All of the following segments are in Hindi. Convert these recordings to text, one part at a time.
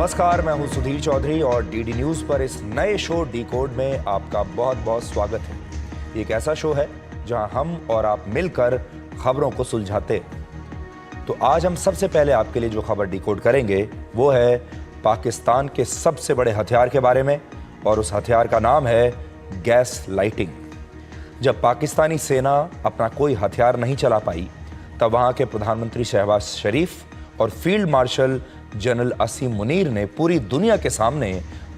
नमस्कार, मैं हूं सुधीर चौधरी और डीडी न्यूज पर इस नए शो डिकोड में आपका बहुत बहुत स्वागत है। ये एक ऐसा शो है जहां हम और आप मिलकर खबरों को सुलझाते हैं। तो आज हम सबसे पहले आपके लिए जो खबर डिकोड करेंगे वो है पाकिस्तान के सबसे बड़े हथियार के बारे में, और उस हथियार का नाम है गैस लाइटिंग। जब पाकिस्तानी सेना अपना कोई हथियार नहीं चला पाई, तब वहां के प्रधानमंत्री शहबाज शरीफ और फील्ड मार्शल जनरल असीम मुनीर ने पूरी दुनिया के सामने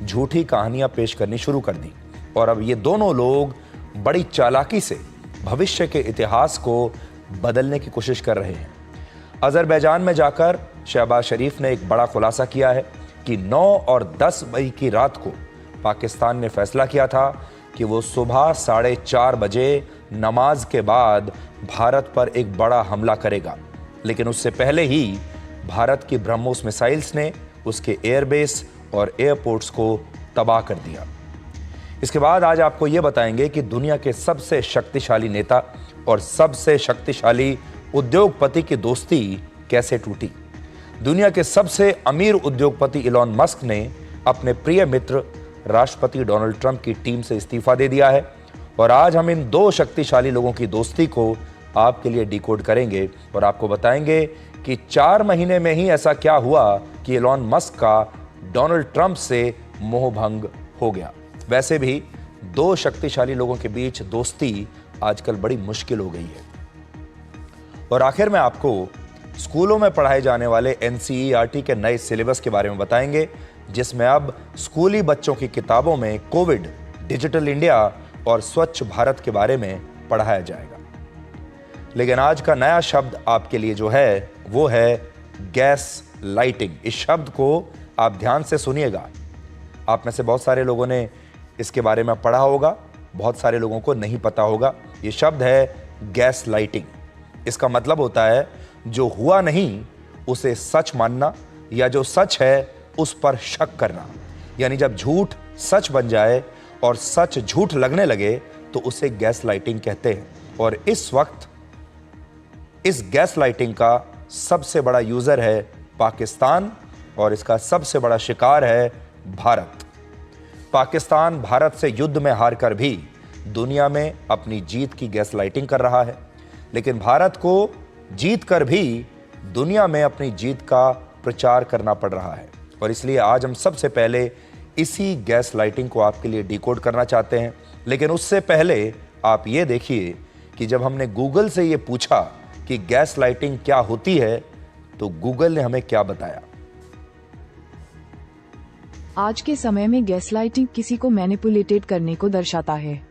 झूठी कहानियां पेश करनी शुरू कर दी। और अब ये दोनों लोग बड़ी चालाकी से भविष्य के इतिहास को बदलने की कोशिश कर रहे हैं। अजरबैजान में जाकर शहबाज शरीफ ने एक बड़ा खुलासा किया है कि 9 और 10 मई की रात को पाकिस्तान ने फैसला किया था कि वो सुबह 4:30 बजे नमाज के बाद भारत पर एक बड़ा हमला करेगा। लेकिन उससे पहले ही भारत की ब्रह्मोस मिसाइल्स ने उसके एयरबेस और एयरपोर्ट्स को तबाह कर दिया। इसके बाद आज आपको ये बताएंगे कि दुनिया के सबसे शक्तिशाली नेता और सबसे शक्तिशाली उद्योगपति की दोस्ती कैसे टूटी। दुनिया के सबसे अमीर उद्योगपति इलॉन मस्क ने अपने प्रिय मित्र राष्ट्रपति डोनाल्ड ट्रंप की टीम से इस्तीफा दे दिया है। और आज हम इन दो शक्तिशाली लोगों की दोस्ती को आपके लिए डिकोड करेंगे और आपको बताएंगे कि 4 महीने में ही ऐसा क्या हुआ कि इलॉन मस्क का डोनाल्ड ट्रंप से मोहभंग हो गया। वैसे भी दो शक्तिशाली लोगों के बीच दोस्ती आजकल बड़ी मुश्किल हो गई है। और आखिर में आपको स्कूलों में पढ़ाए जाने वाले एनसीईआरटी के नए सिलेबस के बारे में बताएंगे, जिसमें अब स्कूली बच्चों की किताबों में कोविड, डिजिटल इंडिया और स्वच्छ भारत के बारे में पढ़ाया जाएगा। लेकिन आज का नया शब्द आपके लिए जो है वो है गैस लाइटिंग। इस शब्द को आप ध्यान से सुनिएगा। आप में से बहुत सारे लोगों ने इसके बारे में पढ़ा होगा, बहुत सारे लोगों को नहीं पता होगा। ये शब्द है गैस लाइटिंग। इसका मतलब होता है जो हुआ नहीं उसे सच मानना, या जो सच है उस पर शक करना। यानी जब झूठ सच बन जाए और सच झूठ लगने लगे तो उसे गैस लाइटिंग कहते हैं। और इस वक्त इस गैस लाइटिंग का सबसे बड़ा यूजर है पाकिस्तान और इसका सबसे बड़ा शिकार है भारत। पाकिस्तान भारत से युद्ध में हारकर भी दुनिया में अपनी जीत की गैस लाइटिंग कर रहा है, लेकिन भारत को जीत कर भी दुनिया में अपनी जीत का प्रचार करना पड़ रहा है। और इसलिए आज हम सबसे पहले इसी गैस लाइटिंग को आपके लिए डिकोड करना चाहते हैं। लेकिन उससे पहले आप ये देखिए कि जब हमने गूगल से ये पूछा कि गैस लाइटिंग क्या होती है, तो गूगल ने हमें क्या बताया। आज के समय में गैस लाइटिंग किसी को मैनिपुलेटेड करने को दर्शाता है।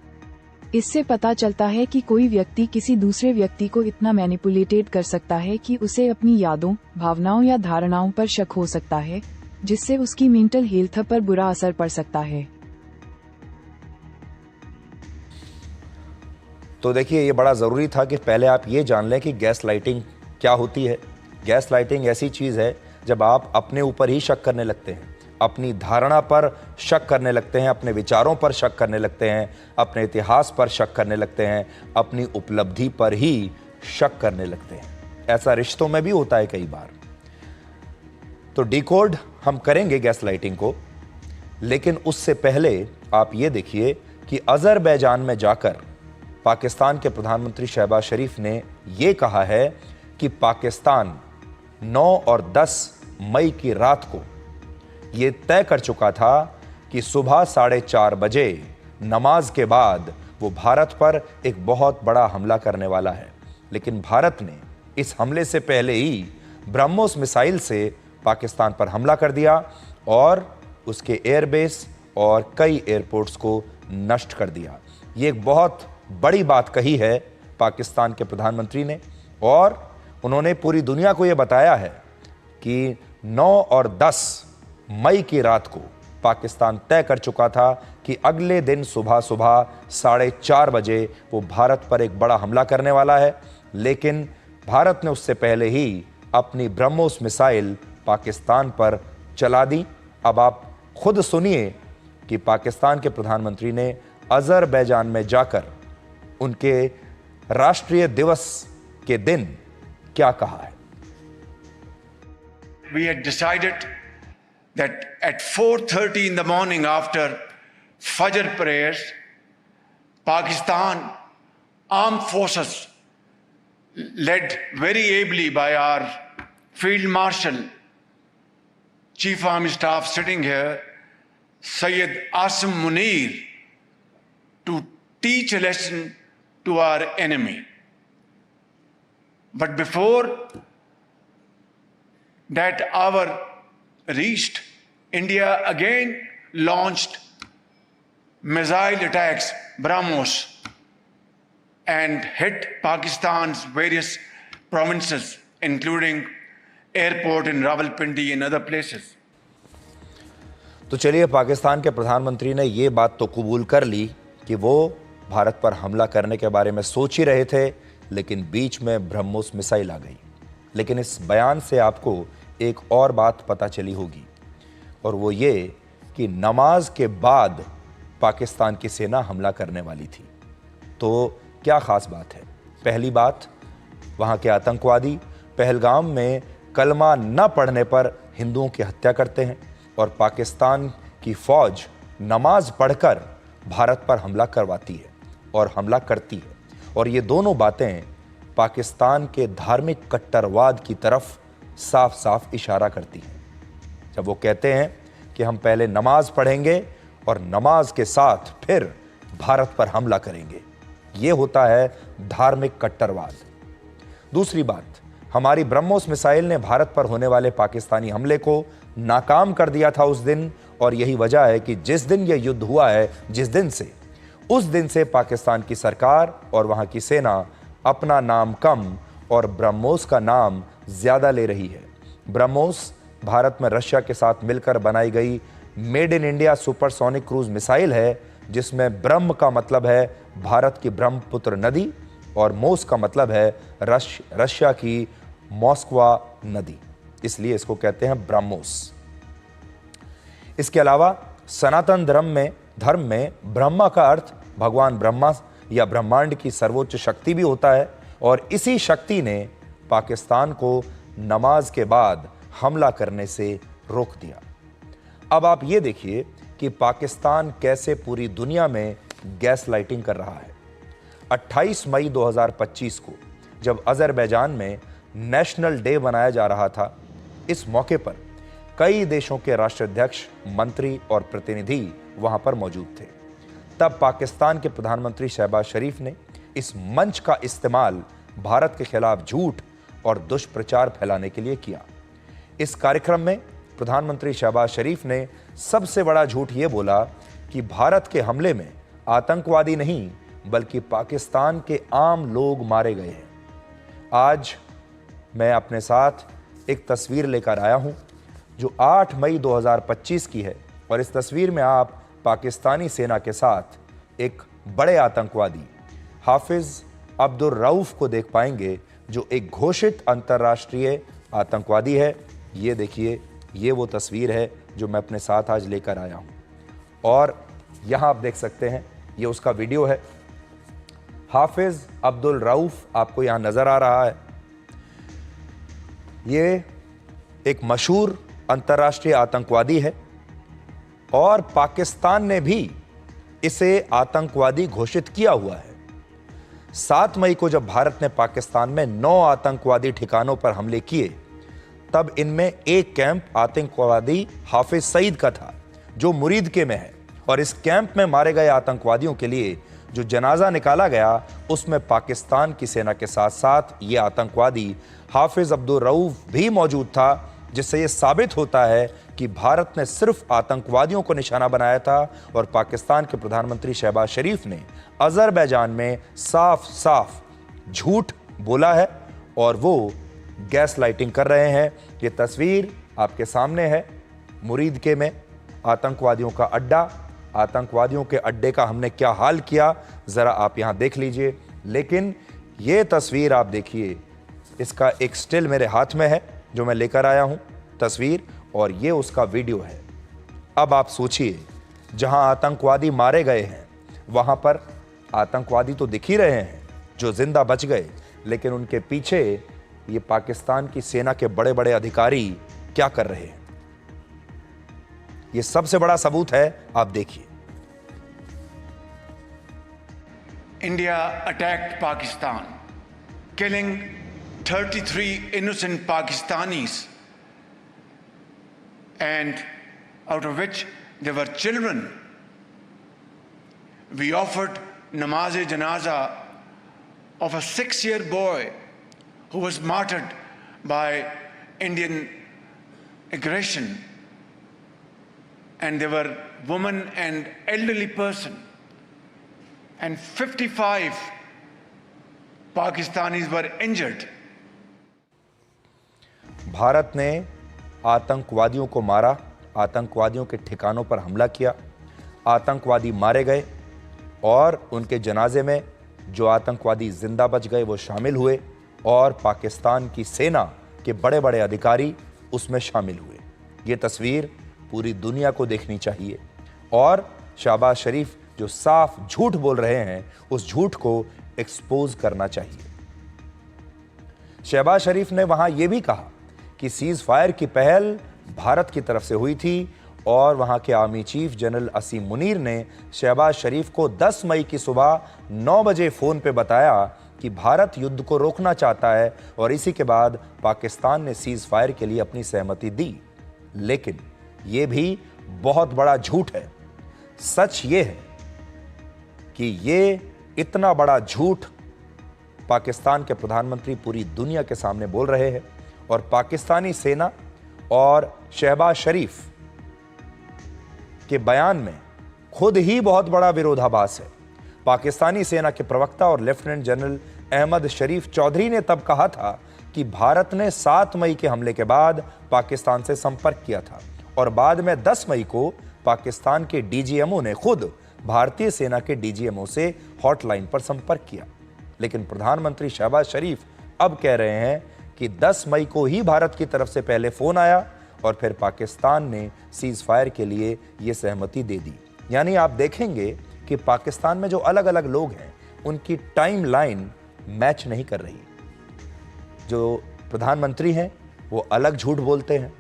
इससे पता चलता है कि कोई व्यक्ति किसी दूसरे व्यक्ति को इतना मैनिपुलेटेड कर सकता है कि उसे अपनी यादों, भावनाओं या धारणाओं पर शक हो सकता है, जिससे उसकी मेंटल हेल्थ पर बुरा असर पड़ सकता है। तो देखिए, ये बड़ा ज़रूरी था कि पहले आप ये जान लें कि गैस लाइटिंग क्या होती है। गैस लाइटिंग ऐसी चीज़ है जब आप अपने ऊपर ही शक करने लगते हैं, अपनी धारणा पर शक करने लगते हैं, अपने विचारों पर शक करने लगते हैं, अपने इतिहास पर शक करने लगते हैं, अपनी उपलब्धि पर ही शक करने लगते हैं। ऐसा रिश्तों में भी होता है कई बार। तो डिकोड हम करेंगे गैस लाइटिंग को, लेकिन उससे पहले आप ये देखिए कि अजरबैजान में जाकर पाकिस्तान के प्रधानमंत्री शहबाज शरीफ ने यह कहा है कि पाकिस्तान 9 और 10 मई की रात को यह तय कर चुका था कि सुबह 4:30 बजे नमाज के बाद वो भारत पर एक बहुत बड़ा हमला करने वाला है। लेकिन भारत ने इस हमले से पहले ही ब्रह्मोस मिसाइल से पाकिस्तान पर हमला कर दिया और उसके एयरबेस और कई एयरपोर्ट्स को नष्ट कर दिया। ये एक बहुत बड़ी बात कही है पाकिस्तान के प्रधानमंत्री ने, और उन्होंने पूरी दुनिया को यह बताया है कि 9 और 10 मई की रात को पाकिस्तान तय कर चुका था कि अगले दिन सुबह 4:30 बजे वो भारत पर एक बड़ा हमला करने वाला है। लेकिन भारत ने उससे पहले ही अपनी ब्रह्मोस मिसाइल पाकिस्तान पर चला दी। अब आप खुद सुनिए कि पाकिस्तान के प्रधानमंत्री ने अजरबैजान में जाकर उनके राष्ट्रीय दिवस के दिन क्या कहा है। We had decided that at 4:30 in the morning after Fajr prayers, Pakistan armed forces, led very ably by our Field Marshal, Chief Army Staff sitting here, Syed Asim Munir, to teach a lesson to our enemy. But before that hour reached, India again launched missile attacks, BrahMos, and hit Pakistan's various provinces, including airport in Rawalpindi and other places. तो चलिए, पाकिस्तान के प्रधानमंत्री ने ये बात तो कबूल कर ली कि वो भारत पर हमला करने के बारे में सोच ही रहे थे, लेकिन बीच में ब्रह्मोस मिसाइल आ गई। लेकिन इस बयान से आपको एक और बात पता चली होगी, और वो ये कि नमाज के बाद पाकिस्तान की सेना हमला करने वाली थी। तो क्या ख़ास बात है? पहली बात, वहाँ के आतंकवादी पहलगाम में कलमा न पढ़ने पर हिंदुओं की हत्या करते हैं, और पाकिस्तान की फ़ौज नमाज पढ़कर भारत पर हमला करवाती है और हमला करती है। और ये दोनों बातें पाकिस्तान के धार्मिक कट्टरवाद की तरफ साफ साफ इशारा करती हैं। जब वो कहते हैं कि हम पहले नमाज पढ़ेंगे और नमाज के साथ फिर भारत पर हमला करेंगे, ये होता है धार्मिक कट्टरवाद। दूसरी बात, हमारी ब्रह्मोस मिसाइल ने भारत पर होने वाले पाकिस्तानी हमले को नाकाम कर दिया था उस दिन, और यही वजह है कि जिस दिन यह युद्ध हुआ है, जिस दिन से, उस दिन से पाकिस्तान की सरकार और वहां की सेना अपना नाम कम और ब्रह्मोस का नाम ज्यादा ले रही है। ब्रह्मोस भारत में रशिया के साथ मिलकर बनाई गई made in India supersonic cruise missile है, जिसमें ब्रह्म का मतलब है भारत की ब्रह्मपुत्र नदी और मोस का मतलब है रशिया की मॉस्कवा नदी, इसलिए इसको कहते हैं ब्रह्मोस। इसके अलावा सनातन धर्म में ब्रह्मा का अर्थ भगवान ब्रह्मा या ब्रह्मांड की सर्वोच्च शक्ति भी होता है, और इसी शक्ति ने पाकिस्तान को नमाज के बाद हमला करने से रोक दिया। अब आप ये देखिए कि पाकिस्तान कैसे पूरी दुनिया में गैस लाइटिंग कर रहा है। 28 मई 2025 को जब अजरबैजान में नेशनल डे मनाया जा रहा था, इस मौके पर कई देशों के राष्ट्राध्यक्ष, मंत्री और प्रतिनिधि वहां पर मौजूद थे। तब पाकिस्तान के प्रधानमंत्री शहबाज शरीफ ने इस मंच का इस्तेमाल भारत के खिलाफ झूठ और दुष्प्रचार फैलाने के लिए किया। इस कार्यक्रम में प्रधानमंत्री शहबाज शरीफ ने सबसे बड़ा झूठ ये बोला कि भारत के हमले में आतंकवादी नहीं बल्कि पाकिस्तान के आम लोग मारे गए हैं। आज मैं अपने साथ एक तस्वीर लेकर आया हूं जो 8 मई 2025 की है, और इस तस्वीर में आप पाकिस्तानी सेना के साथ एक बड़े आतंकवादी हाफिज अब्दुल रऊफ को देख पाएंगे, जो एक घोषित अंतर्राष्ट्रीय आतंकवादी है। ये देखिए, ये वो तस्वीर है जो मैं अपने साथ आज लेकर आया हूं, और यहां आप देख सकते हैं ये उसका वीडियो है। हाफिज अब्दुल रऊफ आपको यहां नजर आ रहा है। ये एक मशहूर अंतर्राष्ट्रीय आतंकवादी है, और पाकिस्तान ने भी इसे आतंकवादी घोषित किया हुआ है। 7 मई को जब भारत ने पाकिस्तान में 9 आतंकवादी ठिकानों पर हमले किए, तब इनमें एक कैंप आतंकवादी हाफिज सईद का था जो मुरीदके में है, और इस कैंप में मारे गए आतंकवादियों के लिए जो जनाजा निकाला गया, उसमें पाकिस्तान की सेना के साथ साथ ये आतंकवादी हाफिज अब्दुल रऊफ भी मौजूद था, जिससे ये साबित होता है कि भारत ने सिर्फ आतंकवादियों को निशाना बनाया था, और पाकिस्तान के प्रधानमंत्री शहबाज शरीफ ने अजरबैजान में साफ साफ झूठ बोला है, और वो गैस लाइटिंग कर रहे हैं। ये तस्वीर आपके सामने है, मुरीदके में आतंकवादियों का अड्डा। आतंकवादियों के अड्डे का हमने क्या हाल किया, ज़रा आप यहाँ देख लीजिए। लेकिन ये तस्वीर आप देखिए, इसका एक स्टिल मेरे हाथ में है जो मैं लेकर आया हूँ तस्वीर, और ये उसका वीडियो है। अब आप सोचिए, जहाँ आतंकवादी मारे गए हैं वहाँ पर आतंकवादी तो दिख ही रहे हैं जो जिंदा बच गए, लेकिन उनके पीछे ये पाकिस्तान की सेना के बड़े बड़े अधिकारी क्या कर रहे हैं। ये सबसे बड़ा सबूत है, आप देखिए। India attacked Pakistan, killing 33 innocent Pakistanis, and out of which there were children. We offered namaz-e-janaza of a 6-year boy who was martyred by Indian aggression, and there were women and elderly person, and 55 Pakistanis were injured. Bharat ने आतंकवादियों को मारा, आतंकवादियों के ठिकानों पर हमला किया, आतंकवादी मारे गए और उनके जनाजे में जो आतंकवादी जिंदा बच गए वो शामिल हुए और पाकिस्तान की सेना के बड़े बड़े अधिकारी उसमें शामिल हुए। ये तस्वीर पूरी दुनिया को देखनी चाहिए और शहबाज शरीफ जो साफ झूठ बोल रहे हैं उस झूठ को एक्सपोज करना चाहिए। शहबाज शरीफ ने वहां यह भी कहा कि सीज फायर की पहल भारत की तरफ से हुई थी और वहां के आर्मी चीफ जनरल असीम मुनीर ने शहबाज शरीफ को 10 मई की सुबह 9 बजे फोन पे बताया कि भारत युद्ध को रोकना चाहता है और इसी के बाद पाकिस्तान ने सीज फायर के लिए अपनी सहमति दी। लेकिन यह भी बहुत बड़ा झूठ है। सच यह है कि ये इतना बड़ा झूठ पाकिस्तान के प्रधानमंत्री पूरी दुनिया के सामने बोल रहे हैं और पाकिस्तानी सेना और शहबाज शरीफ के बयान में खुद ही बहुत बड़ा विरोधाभास है। पाकिस्तानी सेना के प्रवक्ता और लेफ्टिनेंट जनरल अहमद शरीफ चौधरी ने तब कहा था कि भारत ने 7 मई के हमले के बाद पाकिस्तान से संपर्क किया था और बाद में 10 मई को पाकिस्तान के डीजीएमओ ने खुद भारतीय सेना के डीजीएमओ से हॉटलाइन पर संपर्क किया। लेकिन प्रधानमंत्री शहबाज शरीफ अब कह रहे हैं कि 10 मई को ही भारत की तरफ से पहले फोन आया और फिर पाकिस्तान ने सीज फायर के लिए यह सहमति दे दी। यानी आप देखेंगे कि पाकिस्तान में जो अलग अलग लोग हैं उनकी टाइम लाइन मैच नहीं कर रही। जो प्रधानमंत्री हैं वो अलग झूठ बोलते हैं,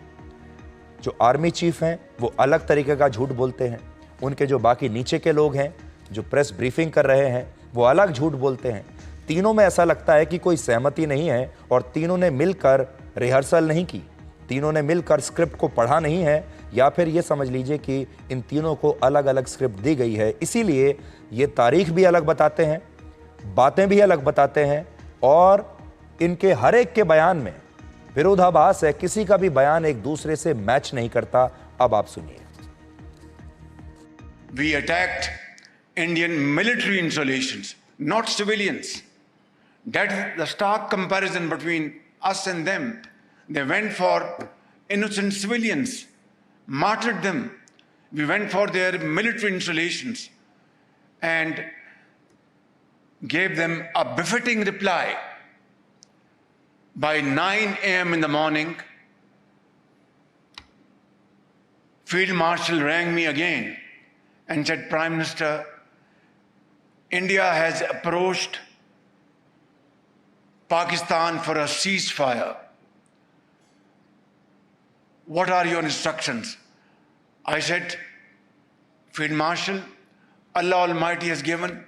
जो आर्मी चीफ हैं वो अलग तरीके का झूठ बोलते हैं, उनके जो बाकी नीचे के लोग हैं जो प्रेस ब्रीफिंग कर रहे हैं वो अलग झूठ बोलते हैं। तीनों में ऐसा लगता है कि कोई सहमति नहीं है और तीनों ने मिलकर रिहर्सल नहीं की, तीनों ने मिलकर स्क्रिप्ट को पढ़ा नहीं है, या फिर ये समझ लीजिए कि इन तीनों को अलग अलग स्क्रिप्ट दी गई है। इसीलिए ये तारीख भी अलग बताते हैं, बातें भी अलग बताते हैं और इनके हर एक के बयान में विरोधाभास है। किसी का भी बयान एक दूसरे से मैच नहीं करता। अब आप सुनिए। We attacked Indian military installations, not civilians. That's the stark comparison between us and them. They went for innocent civilians, martyred them. We went for their military installations and gave them a befitting reply. By 9 a.m. in the morning, Field Marshal rang me again and said, Prime Minister, India has approached Pakistan for a ceasefire. What are your instructions? I said, Field Marshal, Allah Almighty has given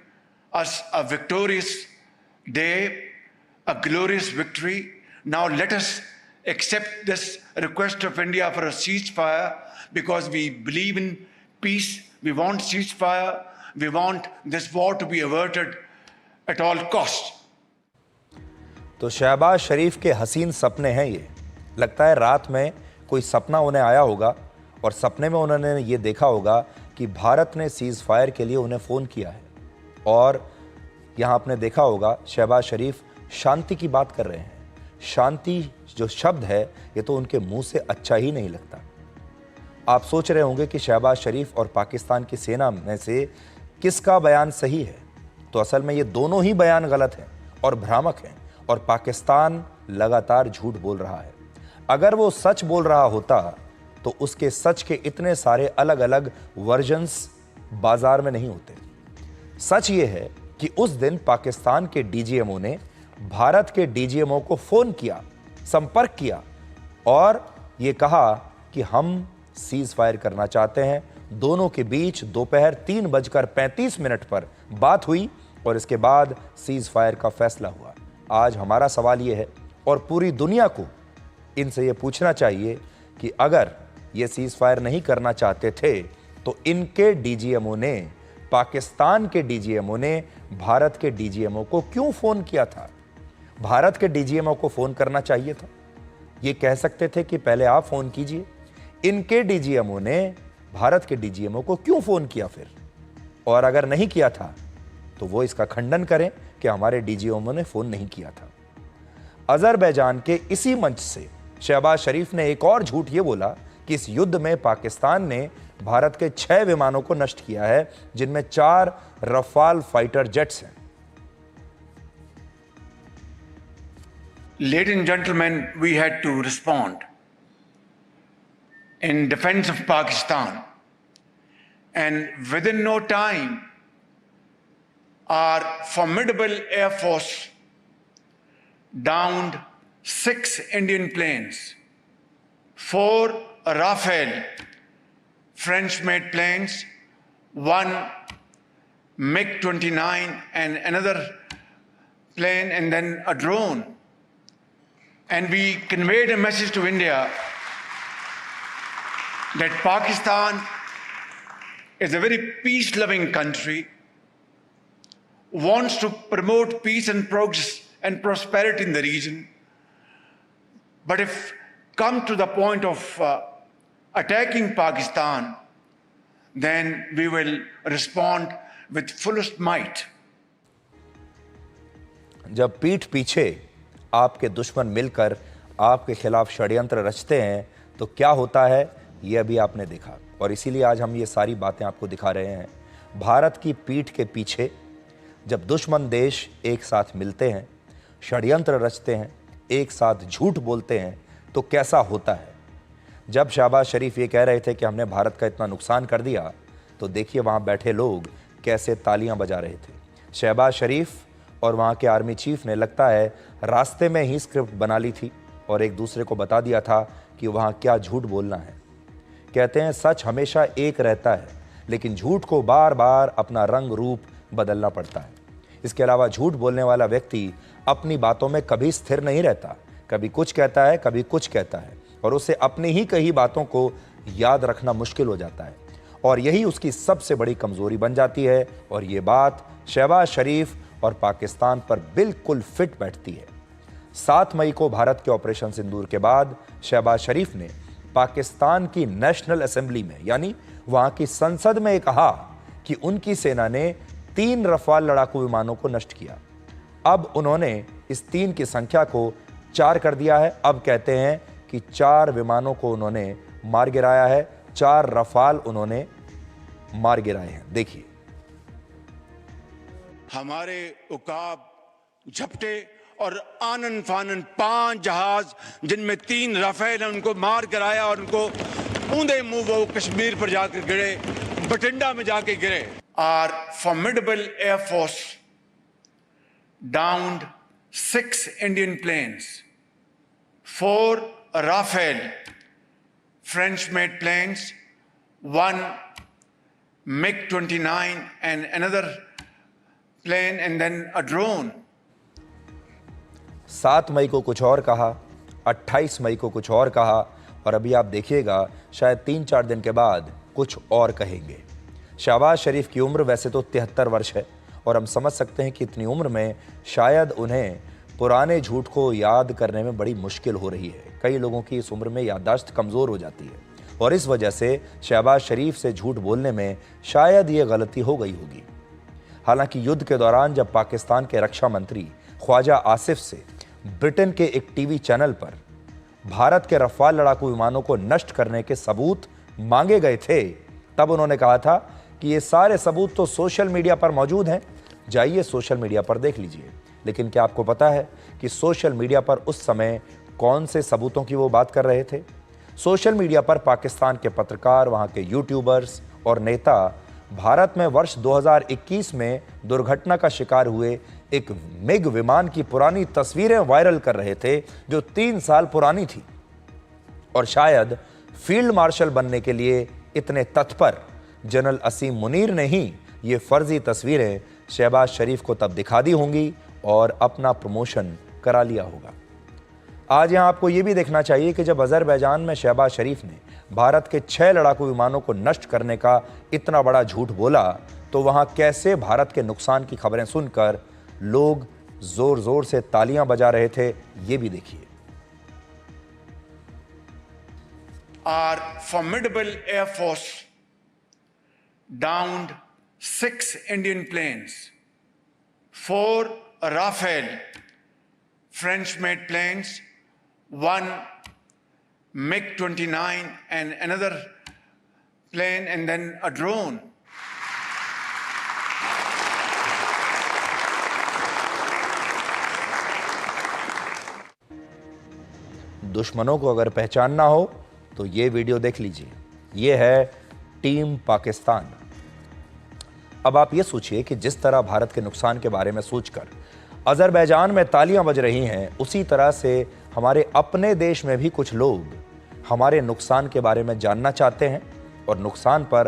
us a victorious day, a glorious victory. Now let us accept this request of India for a ceasefire because we believe in peace. We want ceasefire. We want this war to be averted at all costs. तो शहबाज शरीफ के हसीन सपने हैं ये। लगता है रात में कोई सपना उन्हें आया होगा और सपने में उन्होंने ये देखा होगा कि भारत ने सीज फायर के लिए उन्हें फ़ोन किया है और यहाँ आपने देखा होगा शहबाज शरीफ शांति की बात कर रहे हैं। शांति जो शब्द है ये तो उनके मुंह से अच्छा ही नहीं लगता। आप सोच रहे होंगे कि शहबाज शरीफ और पाकिस्तान की सेना में से किसका बयान सही है, तो असल में ये दोनों ही बयान गलत हैं और भ्रामक हैं और पाकिस्तान लगातार झूठ बोल रहा है। अगर वो सच बोल रहा होता तो उसके सच के इतने सारे अलग अलग वर्जन्स बाजार में नहीं होते। सच ये है कि उस दिन पाकिस्तान के डीजीएमओ ने भारत के डीजीएमओ को फोन किया, संपर्क किया और ये कहा कि हम सीज फायर करना चाहते हैं। दोनों के बीच दोपहर 3:35 पर बात हुई और इसके बाद सीज फायर का फैसला हुआ। आज हमारा सवाल यह है और पूरी दुनिया को इनसे यह पूछना चाहिए कि अगर ये सीज फायर नहीं करना चाहते थे तो इनके डीजीएमओ ने, पाकिस्तान के डीजीएमओ ने भारत के डीजीएमओ को क्यों फोन किया था? भारत के डीजीएमओ को फोन करना चाहिए था। ये कह सकते थे कि पहले आप फोन कीजिए। इनके डीजीएमओ ने भारत के डीजीएमओ को क्यों फोन किया फिर? और अगर नहीं किया था तो वो इसका खंडन करें कि हमारे डीजीएमओ ने फोन नहीं किया था। अजरबैजान के इसी मंच से शहबाज शरीफ ने एक और झूठ ये बोला कि इस युद्ध में पाकिस्तान ने भारत के 6 विमानों को नष्ट किया है, जिनमें 4 रफाल फाइटर जेट्स हैं। Ladies and gentlemen, we had to respond in defense of Pakistan, and within no time, our formidable Air Force downed 6 Indian planes, 4 Rafale French-made planes, 1 MiG-29 and another plane, and then a drone. And we conveyed a message to India that Pakistan is a very peace-loving country, wants to promote peace and progress and prosperity in the region. But if come to the point of attacking Pakistan, then we will respond with fullest might. जब पीठ पीछे आपके दुश्मन मिलकर आपके खिलाफ षड्यंत्र रचते हैं तो क्या होता है, ये अभी आपने देखा। और इसीलिए आज हम ये सारी बातें आपको दिखा रहे हैं। भारत की पीठ के पीछे जब दुश्मन देश एक साथ मिलते हैं, षड्यंत्र रचते हैं, एक साथ झूठ बोलते हैं तो कैसा होता है। जब शहबाज शरीफ ये कह रहे थे कि हमने भारत का इतना नुकसान कर दिया, तो देखिए वहाँ बैठे लोग कैसे तालियां बजा रहे थे। शहबाज शरीफ और वहाँ के आर्मी चीफ ने लगता है रास्ते में ही स्क्रिप्ट बना ली थी और एक दूसरे को बता दिया था कि वहाँ क्या झूठ बोलना है। कहते हैं सच हमेशा एक रहता है, लेकिन झूठ को बार बार अपना रंग रूप बदलना पड़ता है। इसके अलावा झूठ बोलने वाला व्यक्ति अपनी बातों में कभी स्थिर नहीं रहता, कभी कुछ कहता है, कभी कुछ कहता है, और उसे अपनी ही कही बातों को याद रखना मुश्किल हो जाता है, और यही उसकी सबसे बड़ी कमजोरी बन जाती है। और ये बात शहबाज शरीफ और पाकिस्तान पर बिल्कुल फिट बैठती है। 7 मई को भारत के ऑपरेशन सिंदूर के बाद शहबाज शरीफ ने पाकिस्तान की नेशनल असेंबली में, यानी वहां की संसद में कहा कि उनकी सेना ने 3 रफाल लड़ाकू विमानों को नष्ट किया। अब उन्होंने इस 3 की संख्या को 4 कर दिया है। अब कहते हैं कि 4 विमानों को उन्होंने मार गिराया है, 4 रफाल उन्होंने मार गिराए हैं। देखिए, हमारे उकाब, झपटे और आनन फानन 5 जहाज, जिनमें 3 राफेल, उनको मार कराया और उनको ऊंधे मुंह वो कश्मीर पर जाकर गिरे, बठिंडा में जाके गिरे। Our formidable air force downed 6 Indian planes, 4 Rafale French-made planes, 1 MiG-29 and another plane, and then a drone. 7 मई को कुछ और कहा, 28 मई को कुछ और कहा, और अभी आप देखिएगा शायद 3-4 दिन के बाद कुछ और कहेंगे। शहबाज शरीफ की उम्र वैसे तो 73 वर्ष है, और हम समझ सकते हैं कि इतनी उम्र में शायद उन्हें पुराने झूठ को याद करने में बड़ी मुश्किल हो रही है। कई लोगों की इस उम्र में याददाश्त कमज़ोर हो जाती है, और इस वजह से शहबाज शरीफ से झूठ बोलने में शायद ये गलती हो गई होगी। हालांकि युद्ध के दौरान जब पाकिस्तान के रक्षा मंत्री ख्वाजा आसिफ से ब्रिटेन के एक टीवी चैनल पर भारत के रफाल लड़ाकू विमानों को नष्ट करने के सबूत मांगे गए थे, तब उन्होंने कहा था कि ये सारे सबूत तो सोशल मीडिया पर मौजूद हैं, जाइए सोशल मीडिया पर देख लीजिए। लेकिन क्या आपको पता है कि सोशल मीडिया पर उस समय कौन से सबूतों की वो बात कर रहे थे? सोशल मीडिया पर पाकिस्तान के पत्रकार, वहाँ के यूट्यूबर्स और नेता भारत में वर्ष 2021 में दुर्घटना का शिकार हुए एक मिग विमान की पुरानी तस्वीरें वायरल कर रहे थे, जो 3 साल पुरानी थी और शायद फील्ड मार्शल बनने के लिए इतने तत्पर जनरल असीम मुनीर ने ही ये फर्जी तस्वीरें शहबाज शरीफ को तब दिखा दी होंगी और अपना प्रमोशन करा लिया होगा। आज यहां आपको यह भी देखना चाहिए कि जब अजरबैजान में शहबाज शरीफ ने भारत के 6 लड़ाकू विमानों को नष्ट करने का इतना बड़ा झूठ बोला, तो वहां कैसे भारत के नुकसान की खबरें सुनकर लोग जोर जोर से तालियां बजा रहे थे, ये भी देखिए। Our formidable Air Force downed 6 Indian planes, 4 Rafale French-made planes, 1 MiG-29 and another plane, and then a drone. दुश्मनों को अगर पहचानना हो तो ये वीडियो देख लीजिए। ये है टीम पाकिस्तान। अब आप ये सोचिए कि जिस तरह भारत के नुकसान के बारे में सोचकर अजरबैजान में तालियां बज रही हैं, उसी तरह से हमारे अपने देश में भी कुछ लोग हमारे नुकसान के बारे में जानना चाहते हैं और नुकसान पर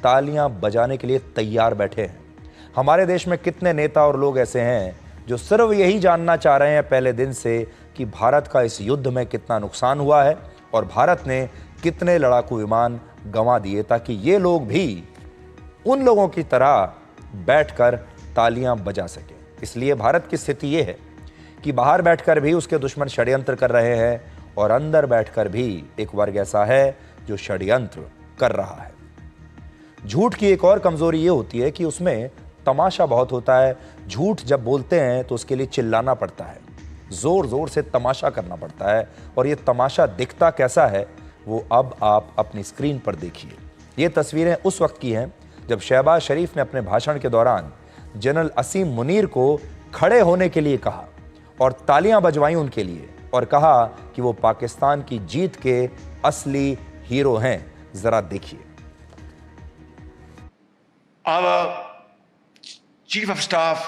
तालियां बजाने के लिए तैयार बैठे हैं। हमारे देश में कितने नेता और लोग ऐसे हैं जो सिर्फ यही जानना चाह रहे हैं पहले दिन से कि भारत का इस युद्ध में कितना नुकसान हुआ है और भारत ने कितने लड़ाकू विमान गंवा दिए, ताकि ये लोग भी उन लोगों की तरह बैठकर तालियां बजा सकें। इसलिए भारत की स्थिति ये है कि बाहर बैठकर भी उसके दुश्मन षड्यंत्र कर रहे हैं और अंदर बैठकर भी एक वर्ग ऐसा है जो षड्यंत्र कर रहा है। झूठ की एक और कमजोरी ये होती है कि उसमें तमाशा बहुत होता है। झूठ जब बोलते हैं तो उसके लिए चिल्लाना पड़ता है, जोर जोर से तमाशा करना पड़ता है, और ये तमाशा दिखता कैसा है वो अब आप अपनी स्क्रीन पर देखिए। ये तस्वीरें उस वक्त की हैं जब शहबाज शरीफ ने अपने भाषण के दौरान जनरल असीम मुनीर को खड़े होने के लिए कहा और तालियां बजवाई उनके लिए और कहा कि वो पाकिस्तान की जीत के असली हीरो हैं। जरा देखिए। Our Chief of Staff,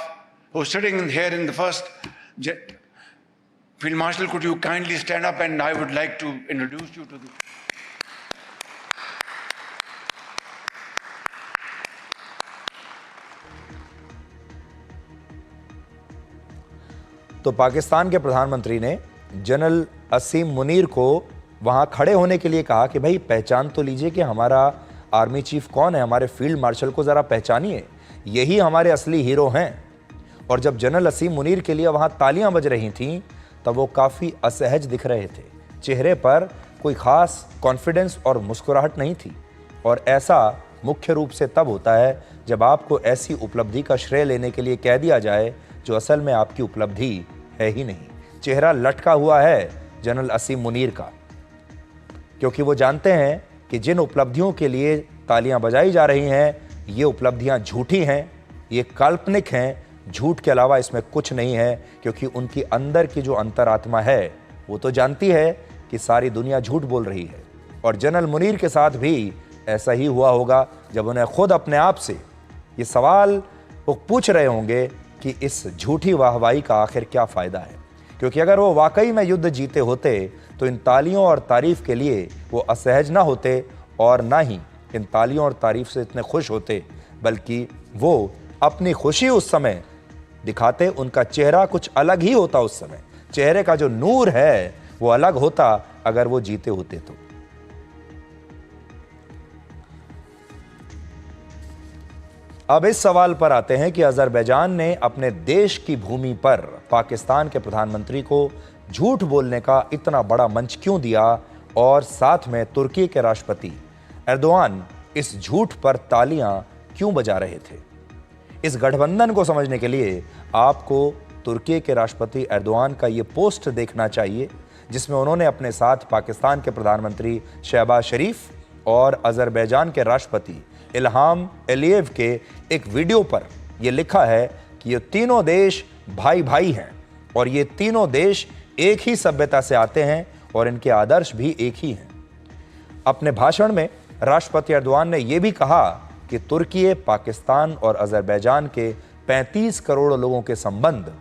who's sitting here in the first, Field Marshal, could you kindly stand up, and I would like to introduce you to the... तो पाकिस्तान के प्रधानमंत्री ने जनरल असीम मुनीर को वहां खड़े होने के लिए कहा कि भाई पहचान तो लीजिए कि हमारा आर्मी चीफ कौन है, हमारे फील्ड मार्शल को ज़रा पहचानिए, यही हमारे असली हीरो हैं। और जब जनरल असीम मुनीर के लिए वहां तालियां बज रही थीं तब वो काफ़ी असहज दिख रहे थे। चेहरे पर कोई ख़ास कॉन्फिडेंस और मुस्कुराहट नहीं थी। और ऐसा मुख्य रूप से तब होता है जब आपको ऐसी उपलब्धि का श्रेय लेने के लिए कह दिया जाए जो असल में आपकी उपलब्धि है ही नहीं। चेहरा लटका हुआ है जनरल असीम मुनीर का, क्योंकि वो जानते हैं कि जिन उपलब्धियों के लिए तालियां बजाई जा रही हैं ये उपलब्धियां झूठी हैं, ये काल्पनिक हैं। झूठ के अलावा इसमें कुछ नहीं है, क्योंकि उनकी अंदर की जो अंतरात्मा है वो तो जानती है कि सारी दुनिया झूठ बोल रही है। और जनरल मुनीर के साथ भी ऐसा ही हुआ होगा जब उन्हें खुद अपने आप से ये सवाल वो पूछ रहे होंगे कि इस झूठी वाहवाही का आखिर क्या फ़ायदा है। क्योंकि अगर वो वाकई में युद्ध जीते होते तो इन तालियों और तारीफ़ के लिए वो असहज ना होते और ना ही इन तालियों और तारीफ़ से इतने खुश होते, बल्कि वो अपनी खुशी उस समय दिखाते। उनका चेहरा कुछ अलग ही होता, उस समय चेहरे का जो नूर है वो अलग होता अगर वो जीते होते तो। अब इस सवाल पर आते हैं कि अजरबैजान ने अपने देश की भूमि पर पाकिस्तान के प्रधानमंत्री को झूठ बोलने का इतना बड़ा मंच क्यों दिया, और साथ में तुर्की के राष्ट्रपति एर्दोआन इस झूठ पर तालियां क्यों बजा रहे थे। इस गठबंधन को समझने के लिए आपको तुर्की के राष्ट्रपति एर्दोआन का ये पोस्ट देखना चाहिए, जिसमें उन्होंने अपने साथ पाकिस्तान के प्रधानमंत्री शहबाज शरीफ और अजरबैजान के राष्ट्रपति इल्हाम एलियेव के एक वीडियो पर यह लिखा है कि ये तीनों देश भाई भाई हैं और ये तीनों देश एक ही सभ्यता से आते हैं और इनके आदर्श भी एक ही हैं। अपने भाषण में राष्ट्रपति एर्दोआन ने यह भी कहा कि तुर्की, पाकिस्तान और अजरबैजान के 35 करोड़ लोगों के संबंध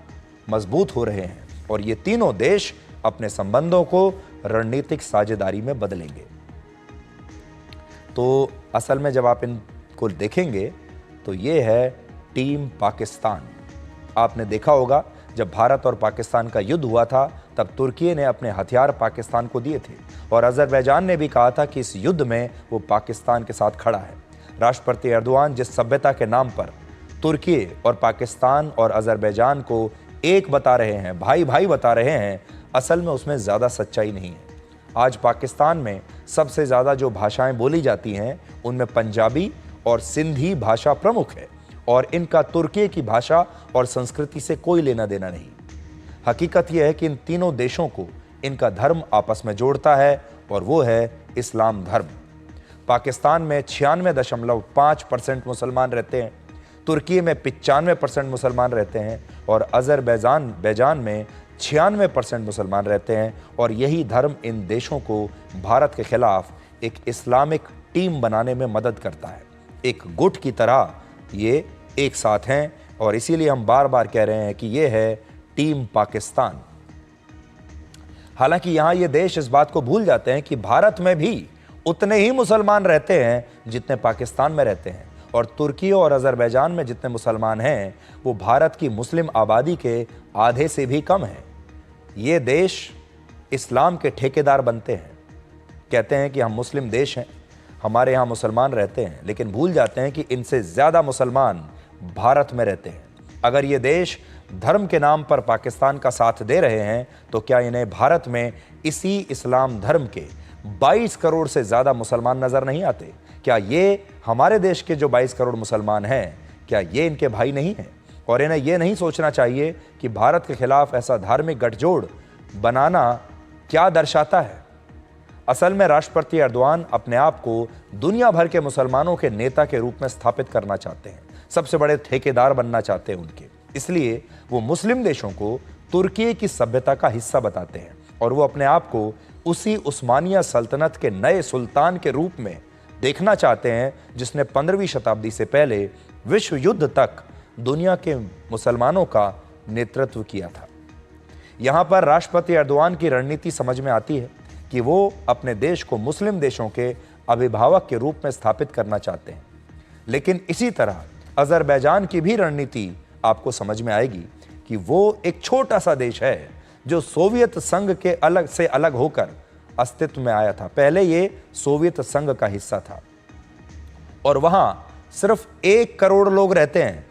मजबूत हो रहे हैं और ये तीनों देश अपने संबंधों को रणनीतिक साझेदारी में बदलेंगे। तो असल में जब आप इनको देखेंगे तो ये है टीम पाकिस्तान। आपने देखा होगा जब भारत और पाकिस्तान का युद्ध हुआ था तब तुर्की ने अपने हथियार पाकिस्तान को दिए थे और अजरबैजान ने भी कहा था कि इस युद्ध में वो पाकिस्तान के साथ खड़ा है। राष्ट्रपति एर्दोआन जिस सभ्यता के नाम पर तुर्की और पाकिस्तान और अजरबैजान को एक बता रहे हैं, भाई भाई बता रहे हैं, असल में उसमें ज़्यादा सच्चाई नहीं है। आज पाकिस्तान में सबसे ज़्यादा जो भाषाएं बोली जाती हैं उनमें पंजाबी और सिंधी भाषा प्रमुख है और इनका तुर्की की भाषा और संस्कृति से कोई लेना देना नहीं। हकीकत यह है कि इन तीनों देशों को इनका धर्म आपस में जोड़ता है और वो है इस्लाम धर्म। पाकिस्तान में 96.5% मुसलमान रहते हैं, तुर्की में 95% मुसलमान रहते हैं और अजरबैजान में 96% मुसलमान रहते हैं और यही धर्म इन देशों को भारत के खिलाफ एक इस्लामिक टीम बनाने में मदद करता है। एक गुट की तरह ये एक साथ हैं और इसीलिए हम बार बार कह रहे हैं कि ये है टीम पाकिस्तान। हालांकि यहां ये देश इस बात को भूल जाते हैं कि भारत में भी उतने ही मुसलमान रहते हैं जितने पाकिस्तान में रहते हैं और तुर्की और अजरबैजान में जितने मुसलमान हैं वो भारत की मुस्लिम आबादी के आधे से भी कम हैं। ये देश इस्लाम के ठेकेदार बनते हैं, कहते हैं कि हम मुस्लिम देश हैं, हमारे यहाँ मुसलमान रहते हैं, लेकिन भूल जाते हैं कि इनसे ज़्यादा मुसलमान भारत में रहते हैं। अगर ये देश धर्म के नाम पर पाकिस्तान का साथ दे रहे हैं तो क्या इन्हें भारत में इसी इस्लाम धर्म के 22 करोड़ से ज़्यादा मुसलमान नज़र नहीं आते? क्या ये हमारे देश के जो 22 करोड़ मुसलमान हैं, क्या ये इनके भाई नहीं हैं? और इन्हें ये नहीं सोचना चाहिए कि भारत के खिलाफ ऐसा धार्मिक गठजोड़ बनाना क्या दर्शाता है? असल में राष्ट्रपति एर्दोआन अपने आप को दुनिया भर के मुसलमानों के नेता के रूप में स्थापित करना चाहते हैं, सबसे बड़े ठेकेदार बनना चाहते हैं उनके। इसलिए वो मुस्लिम देशों को तुर्की की सभ्यता का हिस्सा बताते हैं और वो अपने आप को उसी उस्मानिया सल्तनत के नए सुल्तान के रूप में देखना चाहते हैं जिसने 15वीं शताब्दी से पहले विश्व युद्ध तक दुनिया के मुसलमानों का नेतृत्व किया था। यहाँ पर राष्ट्रपति एर्दोआन की रणनीति समझ में आती है कि वो अपने देश को मुस्लिम देशों के अभिभावक के रूप में स्थापित करना चाहते हैं, लेकिन इसी तरह अजरबैजान की भी रणनीति आपको समझ में आएगी कि वो एक छोटा सा देश है जो सोवियत संघ के अलग होकर अस्तित्व में आया था। पहले ये सोवियत संघ का हिस्सा था और वहां सिर्फ 1 करोड़ लोग रहते हैं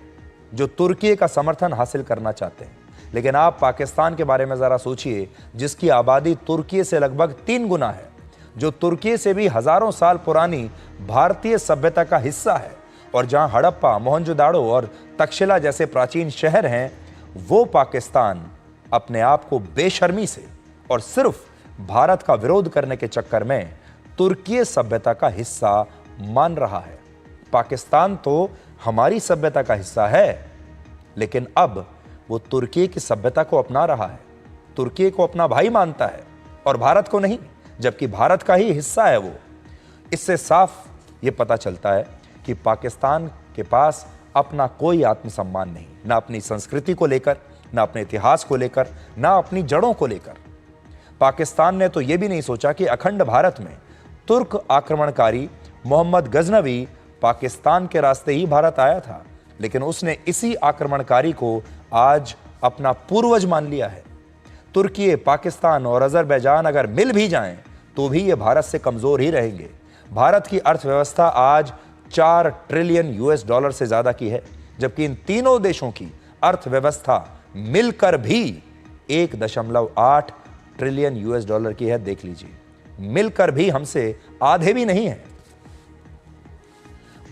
जो तुर्की का समर्थन हासिल करना चाहते हैं। लेकिन आप पाकिस्तान के बारे में ज़रा सोचिए, जिसकी आबादी तुर्की से लगभग 3 गुना है, जो तुर्की से भी हज़ारों साल पुरानी भारतीय सभ्यता का हिस्सा है और जहां हड़प्पा, मोहनजोदाड़ो और तक्षशिला जैसे प्राचीन शहर हैं, वो पाकिस्तान अपने आप को बेशर्मी से और सिर्फ भारत का विरोध करने के चक्कर में तुर्की सभ्यता का हिस्सा मान रहा है। पाकिस्तान तो हमारी सभ्यता का हिस्सा है, लेकिन अब वो तुर्की की सभ्यता को अपना रहा है, तुर्की को अपना भाई मानता है और भारत को नहीं, जबकि भारत का ही हिस्सा है वो। इससे साफ ये पता चलता है कि पाकिस्तान के पास अपना कोई आत्मसम्मान नहीं, ना अपनी संस्कृति को लेकर, ना अपने इतिहास को लेकर, ना अपनी जड़ों को लेकर। पाकिस्तान ने तो ये भी नहीं सोचा कि अखंड भारत में तुर्क आक्रमणकारी मोहम्मद गजनवी पाकिस्तान के रास्ते ही भारत आया था, लेकिन उसने इसी आक्रमणकारी को आज अपना पूर्वज मान लिया है। तुर्की, पाकिस्तान और अजरबैजान अगर मिल भी जाएं तो भी ये भारत से कमजोर ही रहेंगे। भारत की अर्थव्यवस्था आज 4 ट्रिलियन US से ज्यादा की है, जबकि इन तीनों देशों की अर्थव्यवस्था मिलकर भी 1.8 ट्रिलियन US की है। देख लीजिए, मिलकर भी हमसे आधे भी नहीं है।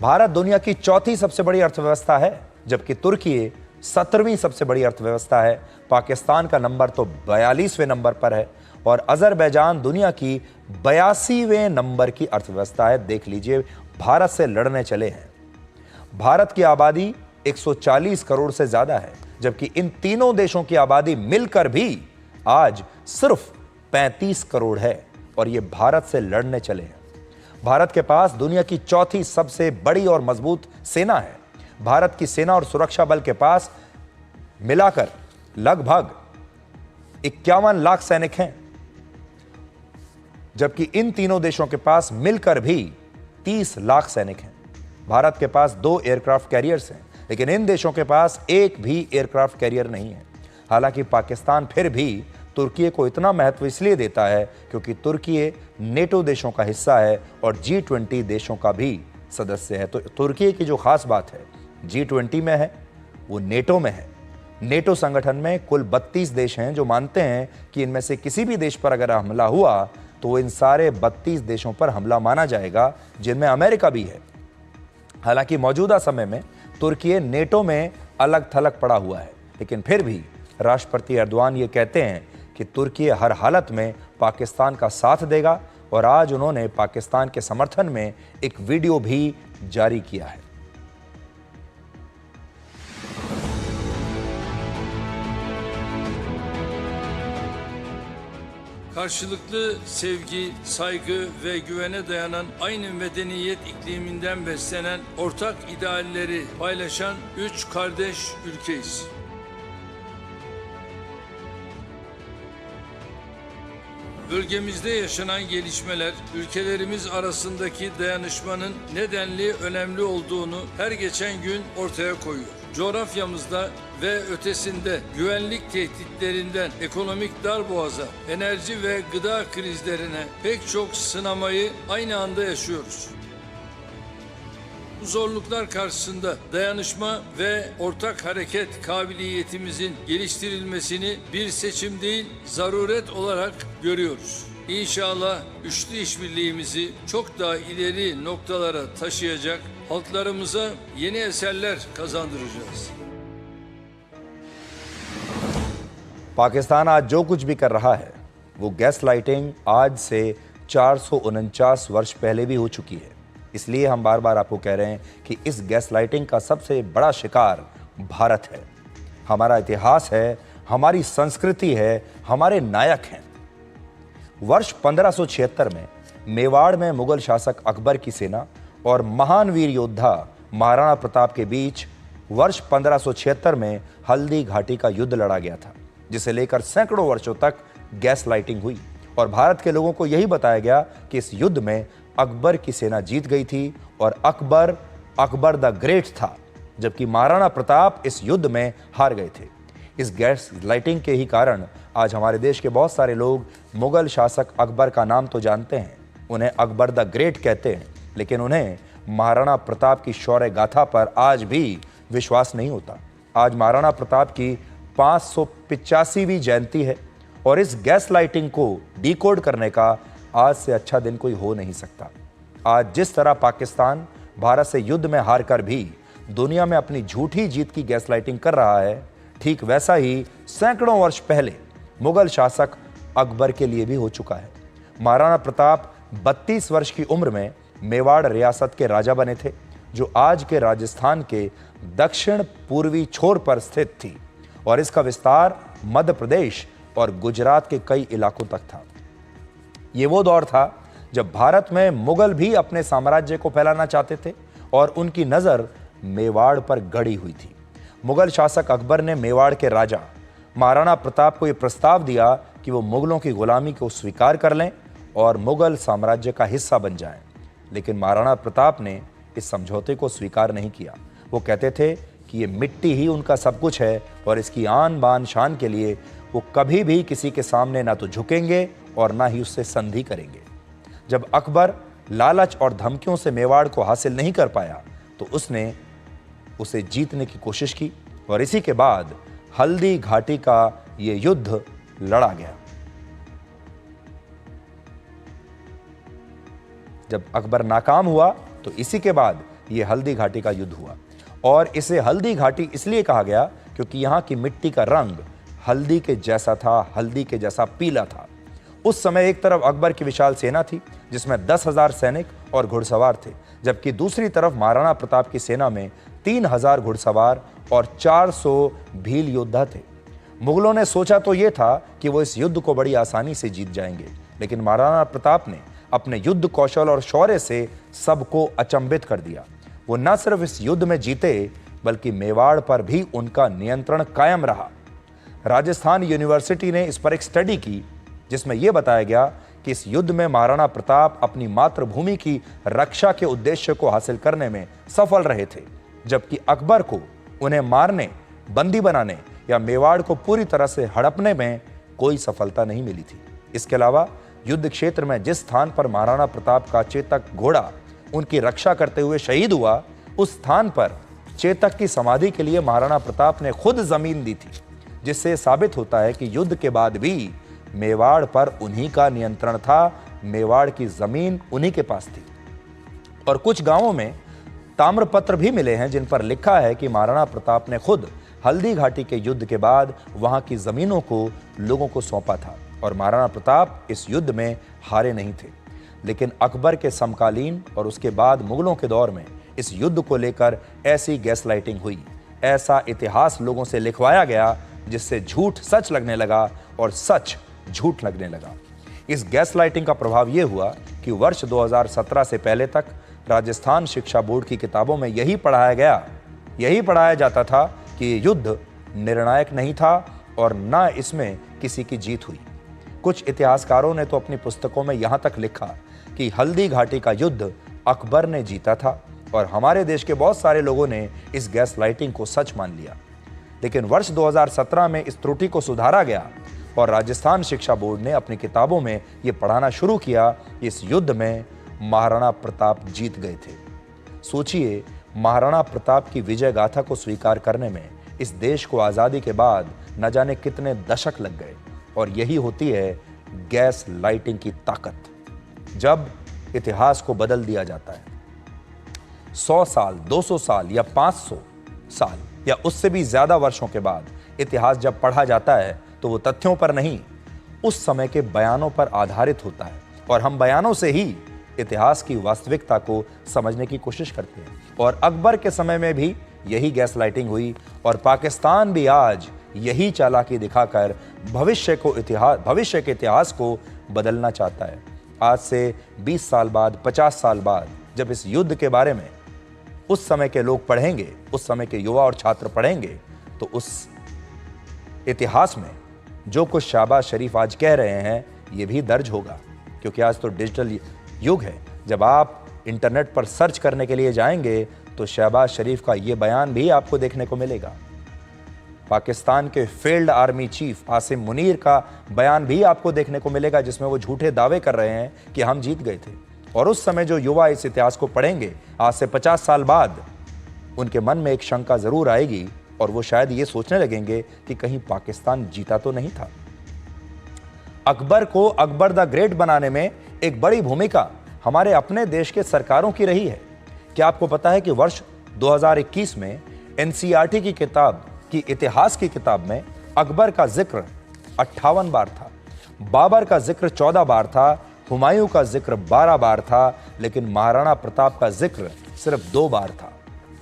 भारत दुनिया की 4थी सबसे बड़ी अर्थव्यवस्था है, जबकि तुर्की 17वीं सबसे बड़ी अर्थव्यवस्था है। पाकिस्तान का नंबर तो 42वें नंबर पर है और अजरबैजान दुनिया की 82वें नंबर की अर्थव्यवस्था है। देख लीजिए, भारत से लड़ने चले हैं। भारत की आबादी 140 करोड़ से ज्यादा है, जबकि इन तीनों देशों की आबादी मिलकर भी आज सिर्फ 35 करोड़ है और ये भारत से लड़ने चले हैं। भारत के पास दुनिया की 4थी सबसे बड़ी और मजबूत सेना है। भारत की सेना और सुरक्षा बल के पास मिलाकर लगभग 51 लाख सैनिक हैं, जबकि इन तीनों देशों के पास मिलकर भी 30 लाख सैनिक हैं। भारत के पास 2 एयरक्राफ्ट कैरियर्स हैं, लेकिन इन देशों के पास एक भी एयरक्राफ्ट कैरियर नहीं है। हालांकि पाकिस्तान फिर भी तुर्की को इतना महत्व इसलिए देता है क्योंकि तुर्की नेटो देशों का हिस्सा है और G20 देशों का भी सदस्य है। तो तुर्की की जो खास बात है, G20 में है, वो नेटो में है। नेटो संगठन में कुल 32 देश हैं जो मानते हैं कि इनमें से किसी भी देश पर अगर हमला हुआ तो इन सारे 32 देशों पर हमला माना जाएगा, जिनमें अमेरिका भी है। हालांकि मौजूदा समय में तुर्की नेटो में अलग थलग पड़ा हुआ है, लेकिन फिर भी राष्ट्रपति एर्दोआन ये कहते हैं कि तुर्की हर हालत में पाकिस्तान का साथ देगा और आज उन्होंने पाकिस्तान के समर्थन में एक वीडियो भी जारी किया है। Karşılıklı sevgi, saygı ve güvene dayanan aynı medeniyet ikliminden beslenen ortak idealleri paylaşan 3 kardeş ülkeyiz. Bölgemizde yaşanan gelişmeler, ülkelerimiz arasındaki dayanışmanın nedenli önemli olduğunu her geçen gün ortaya koyuyor. Coğrafyamızda ve ötesinde güvenlik tehditlerinden ekonomik darboğaza, enerji ve gıda krizlerine pek çok sınamayı aynı anda yaşıyoruz. Bu zorluklar karşısında dayanışma ve ortak hareket kabiliyetimizin geliştirilmesini bir seçim değil, zaruret olarak görüyoruz. İnşallah üçlü işbirliğimizi çok daha ileri noktalara taşıyacak, halklarımıza yeni eserler kazandıracağız. Pakistan आज जो कुछ भी कर रहा है वो गैस लाइटिंग आज से 449 वर्ष पहले भी हो चुकी है। इसलिए हम बार बार आपको कह रहे हैं कि इस गैस लाइटिंग का सबसे बड़ा शिकार भारत है। हमारा इतिहास है, हमारी संस्कृति है, हमारे नायक हैं। वर्ष 1576 में मेवाड़ में मुगल शासक अकबर की सेना और महान वीर योद्धा महाराणा प्रताप के बीच वर्ष 1576 में हल्दी घाटी का युद्ध लड़ा गया था, जिसे लेकर सैकड़ों वर्षों तक गैस लाइटिंग हुई और भारत के लोगों को यही बताया गया कि इस युद्ध में अकबर की सेना जीत गई थी और अकबर द ग्रेट था, जबकि महाराणा प्रताप इस युद्ध में हार गए थे। इस गैस लाइटिंग के ही कारण आज हमारे देश के बहुत सारे लोग मुगल शासक अकबर का नाम तो जानते हैं, उन्हें अकबर द ग्रेट कहते हैं, लेकिन उन्हें महाराणा प्रताप की शौर्य गाथा पर आज भी विश्वास नहीं होता। आज महाराणा प्रताप की 585वीं जयंती है और इस गैस लाइटिंग को डिकोड करने का आज से अच्छा दिन कोई हो नहीं सकता। आज जिस तरह पाकिस्तान भारत से युद्ध में हारकर भी दुनिया में अपनी झूठी जीत की गैस लाइटिंग कर रहा है, ठीक वैसा ही सैकड़ों वर्ष पहले मुगल शासक अकबर के लिए भी हो चुका है। महाराणा प्रताप 32 वर्ष की उम्र में मेवाड़ रियासत के राजा बने थे, जो आज के राजस्थान के दक्षिण पूर्वी छोर पर स्थित थी और इसका विस्तार मध्य प्रदेश और गुजरात के कई इलाकों तक था। ये वो दौर था जब भारत में मुगल भी अपने साम्राज्य को फैलाना चाहते थे और उनकी नज़र मेवाड़ पर गड़ी हुई थी। मुगल शासक अकबर ने मेवाड़ के राजा महाराणा प्रताप को यह प्रस्ताव दिया कि वो मुगलों की गुलामी को स्वीकार कर लें और मुगल साम्राज्य का हिस्सा बन जाएं, लेकिन महाराणा प्रताप ने इस समझौते को स्वीकार नहीं किया। वो कहते थे कि ये मिट्टी ही उनका सब कुछ है और इसकी आन बान शान के लिए वो कभी भी किसी के सामने ना तो झुकेंगे और ना ही उससे संधि करेंगे। जब अकबर लालच और धमकियों से मेवाड़ को हासिल नहीं कर पाया तो उसने उसे जीतने की कोशिश की और इसी के बाद हल्दी घाटी का ये युद्ध लड़ा गया। जब अकबर नाकाम हुआ तो इसी के बाद ये हल्दी घाटी का युद्ध हुआ और इसे हल्दी घाटी इसलिए कहा गया क्योंकि यहाँ की मिट्टी का रंग हल्दी के जैसा था, हल्दी के जैसा पीला था। उस समय एक तरफ अकबर की विशाल सेना थी जिसमें 10,000 सैनिक और घुड़सवार थे, जबकि दूसरी तरफ महाराणा प्रताप की सेना में 3,000 घुड़सवार और 400 भील योद्धा थे। मुगलों ने सोचा तो ये था कि वो इस युद्ध को बड़ी आसानी से जीत जाएंगे, लेकिन महाराणा प्रताप ने अपने युद्ध कौशल और शौर्य से सबको अचंभित कर दिया। वो न सिर्फ इस युद्ध में जीते बल्कि मेवाड़ पर भी उनका नियंत्रण कायम रहा। राजस्थान यूनिवर्सिटी ने इस पर एक स्टडी की जिसमें यह बताया गया कि इस युद्ध में महाराणा प्रताप अपनी मातृभूमि की रक्षा के उद्देश्य को हासिल करने में सफल रहे थे, जबकि अकबर को उन्हें मारने, बंदी बनाने या मेवाड़ को पूरी तरह से हड़पने में कोई सफलता नहीं मिली थी। इसके अलावा युद्ध क्षेत्र में जिस स्थान पर महाराणा प्रताप का चेतक घोड़ा उनकी रक्षा करते हुए शहीद हुआ, उस स्थान पर चेतक की समाधि के लिए महाराणा प्रताप ने खुद जमीन दी थी, जिससे साबित होता है कि युद्ध के बाद भी मेवाड़ पर उन्हीं का नियंत्रण था, मेवाड़ की जमीन उन्हीं के पास थी। और कुछ गांवों में ताम्रपत्र भी मिले हैं जिन पर लिखा है कि महाराणा प्रताप ने खुद हल्दी घाटी के युद्ध के बाद वहां की जमीनों को लोगों को सौंपा था और महाराणा प्रताप इस युद्ध में हारे नहीं थे। लेकिन अकबर के समकालीन और उसके बाद मुगलों के दौर में इस युद्ध को लेकर ऐसी गैसलाइटिंग हुई, ऐसा इतिहास लोगों से लिखवाया गया जिससे झूठ सच लगने लगा और सच झूठ लगने लगा। इस गैसलाइटिंग का प्रभाव यह हुआ कि वर्ष 2017 से पहले तक राजस्थान शिक्षा बोर्ड की किताबों में यही पढ़ाया जाता था कि युद्ध निर्णायक नहीं था और न इसमें किसी की जीत हुई। कुछ इतिहासकारों ने तो अपनी पुस्तकों में यहां तक लिखा कि हल्दी घाटी का युद्ध अकबर ने जीता था और हमारे देश के बहुत सारे लोगों ने इस गैसलाइटिंग को सच मान लिया। लेकिन वर्ष 2017 में इस त्रुटि को सुधारा गया और राजस्थान शिक्षा बोर्ड ने अपनी किताबों में यह पढ़ाना शुरू किया कि इस युद्ध में महाराणा प्रताप जीत गए थे। सोचिए, महाराणा प्रताप की विजय गाथा को स्वीकार करने में इस देश को आज़ादी के बाद न जाने कितने दशक लग गए। और यही होती है गैस लाइटिंग की ताकत, जब इतिहास को बदल दिया जाता है। 100 साल, 200 साल या 500 साल या उससे भी ज्यादा वर्षों के बाद इतिहास जब पढ़ा जाता है तो वो तथ्यों पर नहीं, उस समय के बयानों पर आधारित होता है और हम बयानों से ही इतिहास की वास्तविकता को समझने की कोशिश करते हैं। और अकबर के समय में भी यही गैसलाइटिंग हुई और पाकिस्तान भी आज यही चालाकी दिखाकर भविष्य के इतिहास को बदलना चाहता है। आज से 20 साल बाद, 50 साल बाद जब इस युद्ध के बारे में उस समय के लोग पढ़ेंगे, उस समय के युवा और छात्र पढ़ेंगे, तो उस इतिहास में जो कुछ शहबाज शरीफ आज कह रहे हैं ये भी दर्ज होगा, क्योंकि आज तो डिजिटल युग है। जब आप इंटरनेट पर सर्च करने के लिए जाएंगे तो शहबाज शरीफ का ये बयान भी आपको देखने को मिलेगा। पाकिस्तान के field army chief Asim Munir का बयान भी आपको देखने को मिलेगा, जिसमें वो झूठे दावे कर रहे हैं कि हम जीत गए थे। और उस समय जो युवा इस इतिहास को पढ़ेंगे, आज से 50 साल बाद उनके मन में एक शंका जरूर आएगी और वो शायद ये सोचने लगेंगे कि कहीं पाकिस्तान जीता तो नहीं था। अकबर को अकबर द ग्रेट बनाने में एक बड़ी भूमिका हमारे अपने देश के सरकारों की रही है। क्या आपको पता है कि वर्ष 2021 में एनसीईआरटी की किताब की इतिहास की किताब में अकबर का जिक्र 58 बार था, बाबर का जिक्र 14 बार था, हुमायूं का जिक्र 12 बार था, लेकिन महाराणा प्रताप का जिक्र सिर्फ 2 बार था।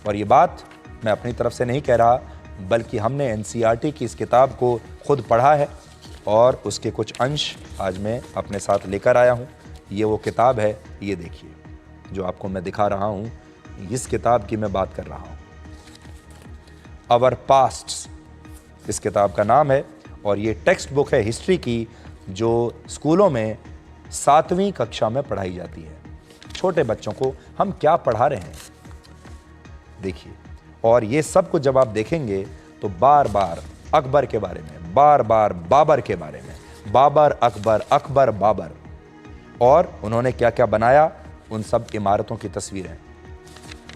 और ये बात मैं अपनी तरफ से नहीं कह रहा, बल्कि हमने एनसीईआरटी की इस किताब को खुद पढ़ा है और उसके कुछ अंश आज मैं अपने साथ लेकर आया हूँ। ये वो किताब है, ये देखिए जो आपको मैं दिखा रहा हूँ, इस किताब की मैं बात कर रहा हूँ। आवर पास्ट्स इस किताब का नाम है और ये टेक्स्ट बुक है हिस्ट्री की, जो स्कूलों में 7वीं कक्षा में पढ़ाई जाती है। छोटे बच्चों को हम क्या पढ़ा रहे हैं देखिए। और ये सब कुछ जब आप देखेंगे तो बार बार अकबर के बारे में, बार बार बाबर के बारे में, बाबर अकबर, अकबर बाबर, और उन्होंने क्या क्या बनाया, उन सब इमारतों की तस्वीरें।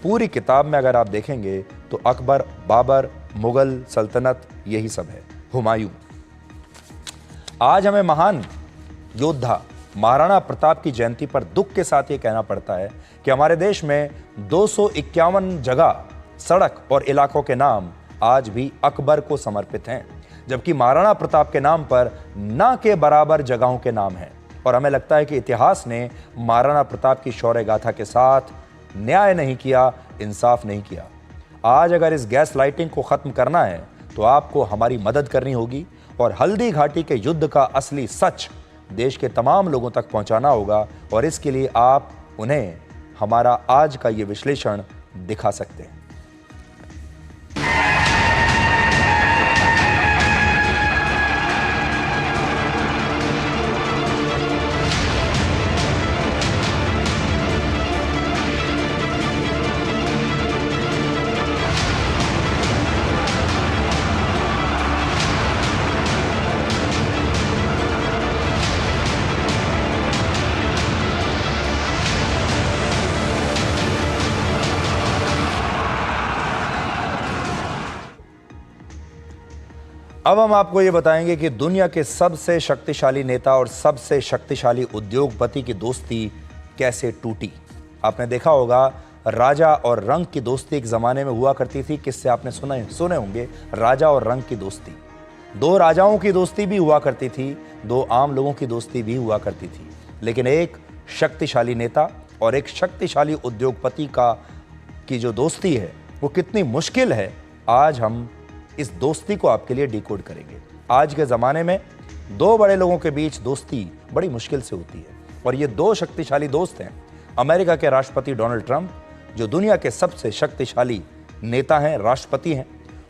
पूरी किताब में अगर आप देखेंगे तो अकबर, बाबर, मुगल सल्तनत, यही सब है। हुमायूं। आज हमें महान योद्धा महाराणा प्रताप की जयंती पर दुख के साथ ये कहना पड़ता है कि हमारे देश में 251 जगह, सड़क और इलाकों के नाम आज भी अकबर को समर्पित हैं, जबकि महाराणा प्रताप के नाम पर ना के बराबर जगहों के नाम हैं। और हमें लगता है कि इतिहास ने महाराणा प्रताप की शौर्य गाथा के साथ न्याय नहीं किया, इंसाफ नहीं किया। आज अगर इस गैस लाइटिंग को खत्म करना है तो आपको हमारी मदद करनी होगी और हल्दी घाटी के युद्ध का असली सच देश के तमाम लोगों तक पहुंचाना होगा। और इसके लिए आप उन्हें हमारा आज का ये विश्लेषण दिखा सकते हैं। अब हम आपको ये बताएंगे कि दुनिया के सबसे शक्तिशाली नेता और सबसे शक्तिशाली उद्योगपति की दोस्ती कैसे टूटी। आपने देखा होगा राजा और रंग की दोस्ती एक जमाने में हुआ करती थी। किससे आपने सुने होंगे, राजा और रंग की दोस्ती। दो राजाओं की दोस्ती भी हुआ करती थी, दो आम लोगों की दोस्ती भी हुआ करती थी। लेकिन एक शक्तिशाली नेता और एक शक्तिशाली उद्योगपति की जो दोस्ती है वो कितनी मुश्किल है, आज हम इस दोस्ती को आपके लिए डिकोड करेंगे। आज के ज़माने में दो बड़े लोगों के बीच दोस्ती बड़ी मुश्किल से होती है और ये दो शक्तिशाली दोस्त हैं। अमेरिका के राष्ट्रपति डोनाल्ड ट्रंप, जो दुनिया के सबसे शक्तिशाली नेता हैं, राष्ट्रपति हैं,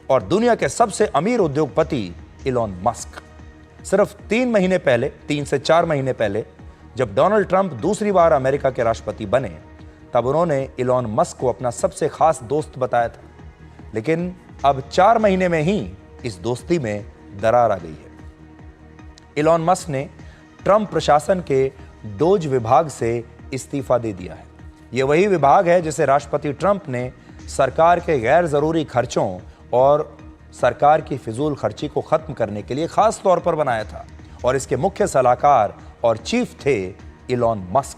और दुनिया के सबसे अमीर उद्योगपति इलॉन मस्क। सिर्फ 3 से 4 महीने पहले जब डोनाल्ड ट्रंप दूसरी बार अमेरिका के राष्ट्रपति बने, तब उन्होंने इलॉन मस्क को अपना सबसे खास दोस्त बताया था। लेकिन अब 4 महीने में ही इस दोस्ती में दरार आ गई है। इलॉन मस्क ने ट्रंप प्रशासन के डोज विभाग से इस्तीफा दे दिया है। यह वही विभाग है जिसे राष्ट्रपति ट्रंप ने सरकार के गैर जरूरी खर्चों और सरकार की फिजूल खर्ची को खत्म करने के लिए खास तौर पर बनाया था और इसके मुख्य सलाहकार और चीफ थे इलॉन मस्क।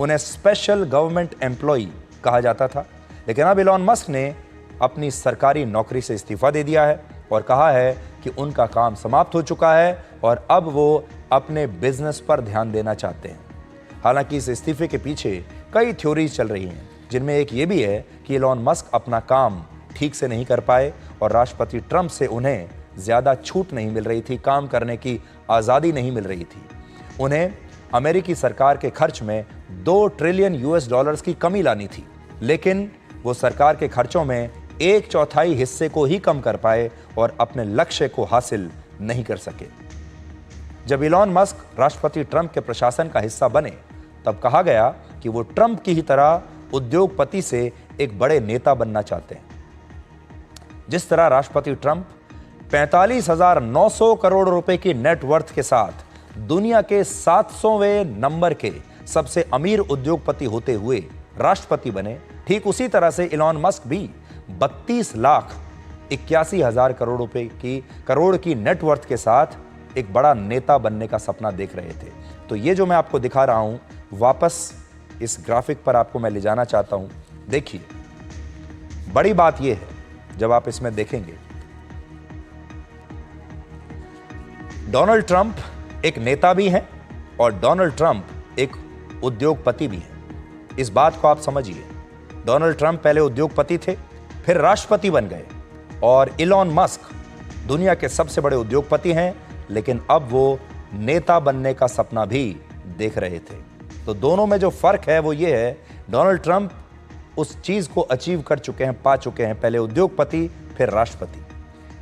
उन्हें स्पेशल गवर्नमेंट एम्प्लॉय कहा जाता था। लेकिन अब इलॉन मस्क ने अपनी सरकारी नौकरी से इस्तीफा दे दिया है और कहा है कि उनका काम समाप्त हो चुका है और अब वो अपने बिजनेस पर ध्यान देना चाहते हैं। हालांकि इस इस्तीफे के पीछे कई थ्योरीज चल रही हैं, जिनमें एक ये भी है कि इलॉन मस्क अपना काम ठीक से नहीं कर पाए और राष्ट्रपति ट्रंप से उन्हें ज़्यादा छूट नहीं मिल रही थी, काम करने की आज़ादी नहीं मिल रही थी। उन्हें अमेरिकी सरकार के खर्च में $2 ट्रिलियन की कमी लानी थी, लेकिन वो सरकार के खर्चों में 1/4 हिस्से को ही कम कर पाए और अपने लक्ष्य को हासिल नहीं कर सके। जब इलॉन मस्क राष्ट्रपति ट्रंप के प्रशासन का हिस्सा बने, तब कहा गया कि वो ट्रंप की ही तरह उद्योगपति से एक बड़े नेता बनना चाहते हैं। जिस तरह राष्ट्रपति ट्रंप 45,900 करोड़ रुपए की नेटवर्थ के साथ दुनिया के 700वें नंबर के सबसे अमीर उद्योगपति होते हुए राष्ट्रपति बने, ठीक उसी तरह से इलॉन मस्क भी 32,81,000 करोड़ की नेटवर्थ के साथ एक बड़ा नेता बनने का सपना देख रहे थे। तो ये जो मैं आपको दिखा रहा हूं, वापस इस ग्राफिक पर आपको मैं ले जाना चाहता हूं। देखिए, बड़ी बात यह है, जब आप इसमें देखेंगे, डोनाल्ड ट्रंप एक नेता भी हैं और डोनाल्ड ट्रंप एक उद्योगपति भी हैं। इस बात को आप समझिए। डोनाल्ड ट्रंप पहले उद्योगपति थे, फिर राष्ट्रपति बन गए, और इलॉन मस्क दुनिया के सबसे बड़े उद्योगपति हैं, लेकिन अब वो नेता बनने का सपना भी देख रहे थे। तो दोनों में जो फर्क है वो ये है, डोनाल्ड ट्रंप उस चीज को अचीव कर चुके हैं, पा चुके हैं, पहले उद्योगपति फिर राष्ट्रपति।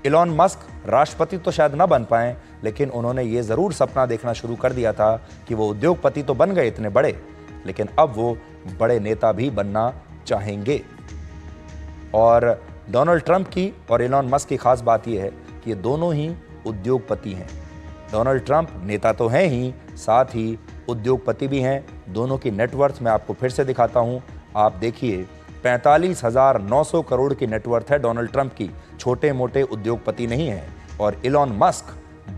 इलॉन मस्क राष्ट्रपति तो शायद ना बन पाए, लेकिन उन्होंने ये जरूर सपना देखना शुरू कर दिया था कि वो उद्योगपति तो बन गए इतने बड़े, लेकिन अब वो बड़े नेता भी बनना चाहेंगे। और डोनाल्ड ट्रंप की और इलॉन मस्क की खास बात यह है कि ये दोनों ही उद्योगपति हैं। डोनाल्ड ट्रंप नेता तो हैं ही, साथ ही उद्योगपति भी हैं। दोनों की नेटवर्थ मैं आपको फिर से दिखाता हूं। आप देखिए, 45,900 करोड़ की नेटवर्थ है डोनाल्ड ट्रंप की, छोटे मोटे उद्योगपति नहीं है। और इलॉन मस्क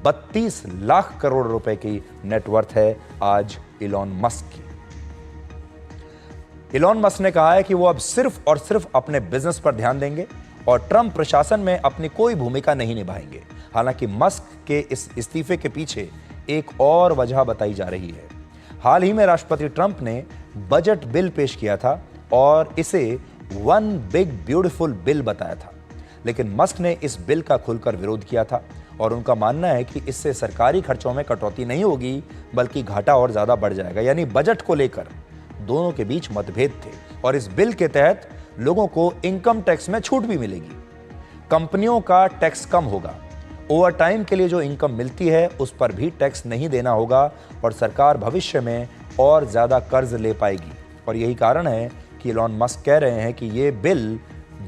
32 लाख करोड़ रुपए की नेटवर्थ है आज इलॉन मस्क की। इलॉन मस्क ने कहा है कि वो अब सिर्फ और सिर्फ अपने बिजनेस पर ध्यान देंगे और ट्रंप प्रशासन में अपनी कोई भूमिका नहीं निभाएंगे। हालांकि मस्क के इस इस्तीफे के पीछे एक और वजह बताई जा रही है। हाल ही में राष्ट्रपति ट्रंप ने बजट बिल पेश किया था और इसे वन बिग ब्यूटीफुल बिल बताया था, लेकिन मस्क ने इस बिल का खुलकर विरोध किया था और उनका मानना है कि इससे सरकारी खर्चों में कटौती नहीं होगी, बल्कि घाटा और ज्यादा बढ़ जाएगा। यानी बजट को लेकर दोनों के बीच मतभेद थे और इस बिल के तहत लोगों को इनकम टैक्स में छूट भी मिलेगी, कंपनियों का टैक्स कम होगा, ओवर टाइम के लिए जो इनकम मिलती है उस पर भी टैक्स नहीं देना होगा और सरकार भविष्य में और ज्यादा कर्ज ले पाएगी। और यही कारण है कि इलॉन मस्क कह रहे हैं कि ये बिल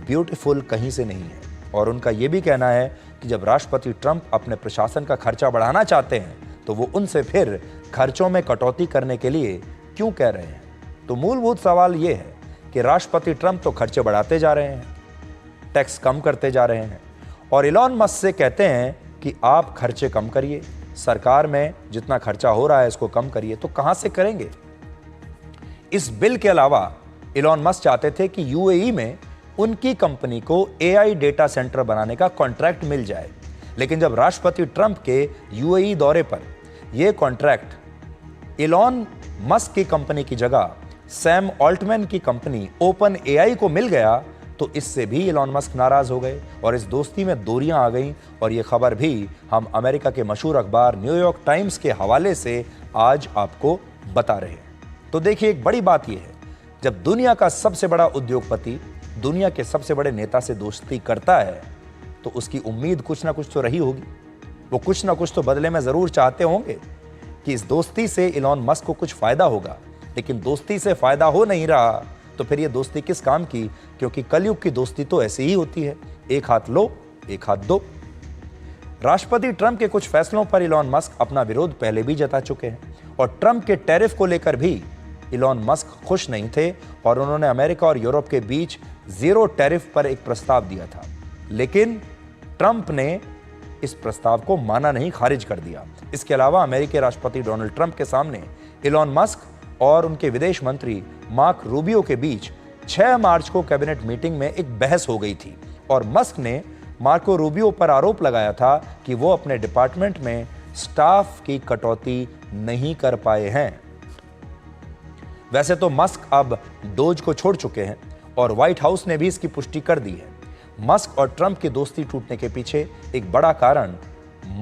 ब्यूटीफुल कहीं से नहीं है। और उनका ये भी कहना है कि जब राष्ट्रपति ट्रंप अपने प्रशासन का खर्चा बढ़ाना चाहते हैं तो वो उनसे फिर खर्चों में कटौती करने के लिए क्यों कह रहे हैं। तो मूलभूत सवाल ये है कि राष्ट्रपति ट्रंप तो खर्चे बढ़ाते जा रहे हैं, टैक्स कम करते जा रहे हैं, और इलॉन मस्क से कहते हैं कि आप खर्चे कम करिए, सरकार में जितना खर्चा हो रहा है इसको कम करिए, तो कहां से करेंगे? इस बिल के अलावा इलॉन मस्क चाहते थे कि यूएई में उनकी कंपनी को एआई डेटा सेंटर बनाने का कॉन्ट्रैक्ट मिल जाए, लेकिन जब राष्ट्रपति ट्रंप के यूएई दौरे पर यह कॉन्ट्रैक्ट इलॉन मस्क की कंपनी की जगह सैम ऑल्टमैन की कंपनी ओपन एआई को मिल गया, तो इससे भी इलॉन मस्क नाराज हो गए और इस दोस्ती में दूरियां आ गईं। और यह खबर भी हम अमेरिका के मशहूर अखबार न्यूयॉर्क टाइम्स के हवाले से आज आपको बता रहे हैं। तो देखिए, एक बड़ी बात यह है, जब दुनिया का सबसे बड़ा उद्योगपति दुनिया के सबसे बड़े नेता से दोस्ती करता है तो उसकी उम्मीद कुछ ना कुछ तो रही होगी। वो कुछ ना कुछ तो बदले में जरूर चाहते होंगे कि इस दोस्ती से इलॉन मस्क को कुछ फायदा होगा, लेकिन दोस्ती से फायदा हो नहीं रहा तो फिर ये दोस्ती किस काम की? क्योंकि कलयुग की दोस्ती तो ऐसी ही होती है, एक हाथ लो एक हाथ दो। राष्ट्रपति ट्रंप के कुछ फैसलों पर इलॉन मस्क अपना विरोध पहले भी जता चुके हैं और ट्रंप के टैरिफ को लेकर भी इलॉन मस्क खुश नहीं थे और उन्होंने अमेरिका और यूरोप के बीच जीरो टैरिफ पर एक प्रस्ताव दिया था, लेकिन ट्रंप ने इस प्रस्ताव को माना नहीं, खारिज कर दिया। इसके अलावा अमेरिकी राष्ट्रपति डोनाल्ड ट्रंप के सामने इलॉन मस्क और उनके विदेश मंत्री मार्क रूबियो के बीच 6 मार्च को कैबिनेट मीटिंग में एक बहस हो गई थी और मस्क ने मार्को रूबियो पर आरोप लगाया था कि वो अपने डिपार्टमेंट में स्टाफ की कटौती नहीं कर पाए हैं। वैसे तो मस्क अब डोज को छोड़ चुके हैं और व्हाइट हाउस ने भी इसकी पुष्टि कर दी है। मस्क और ट्रंप की दोस्ती टूटने के पीछे एक बड़ा कारण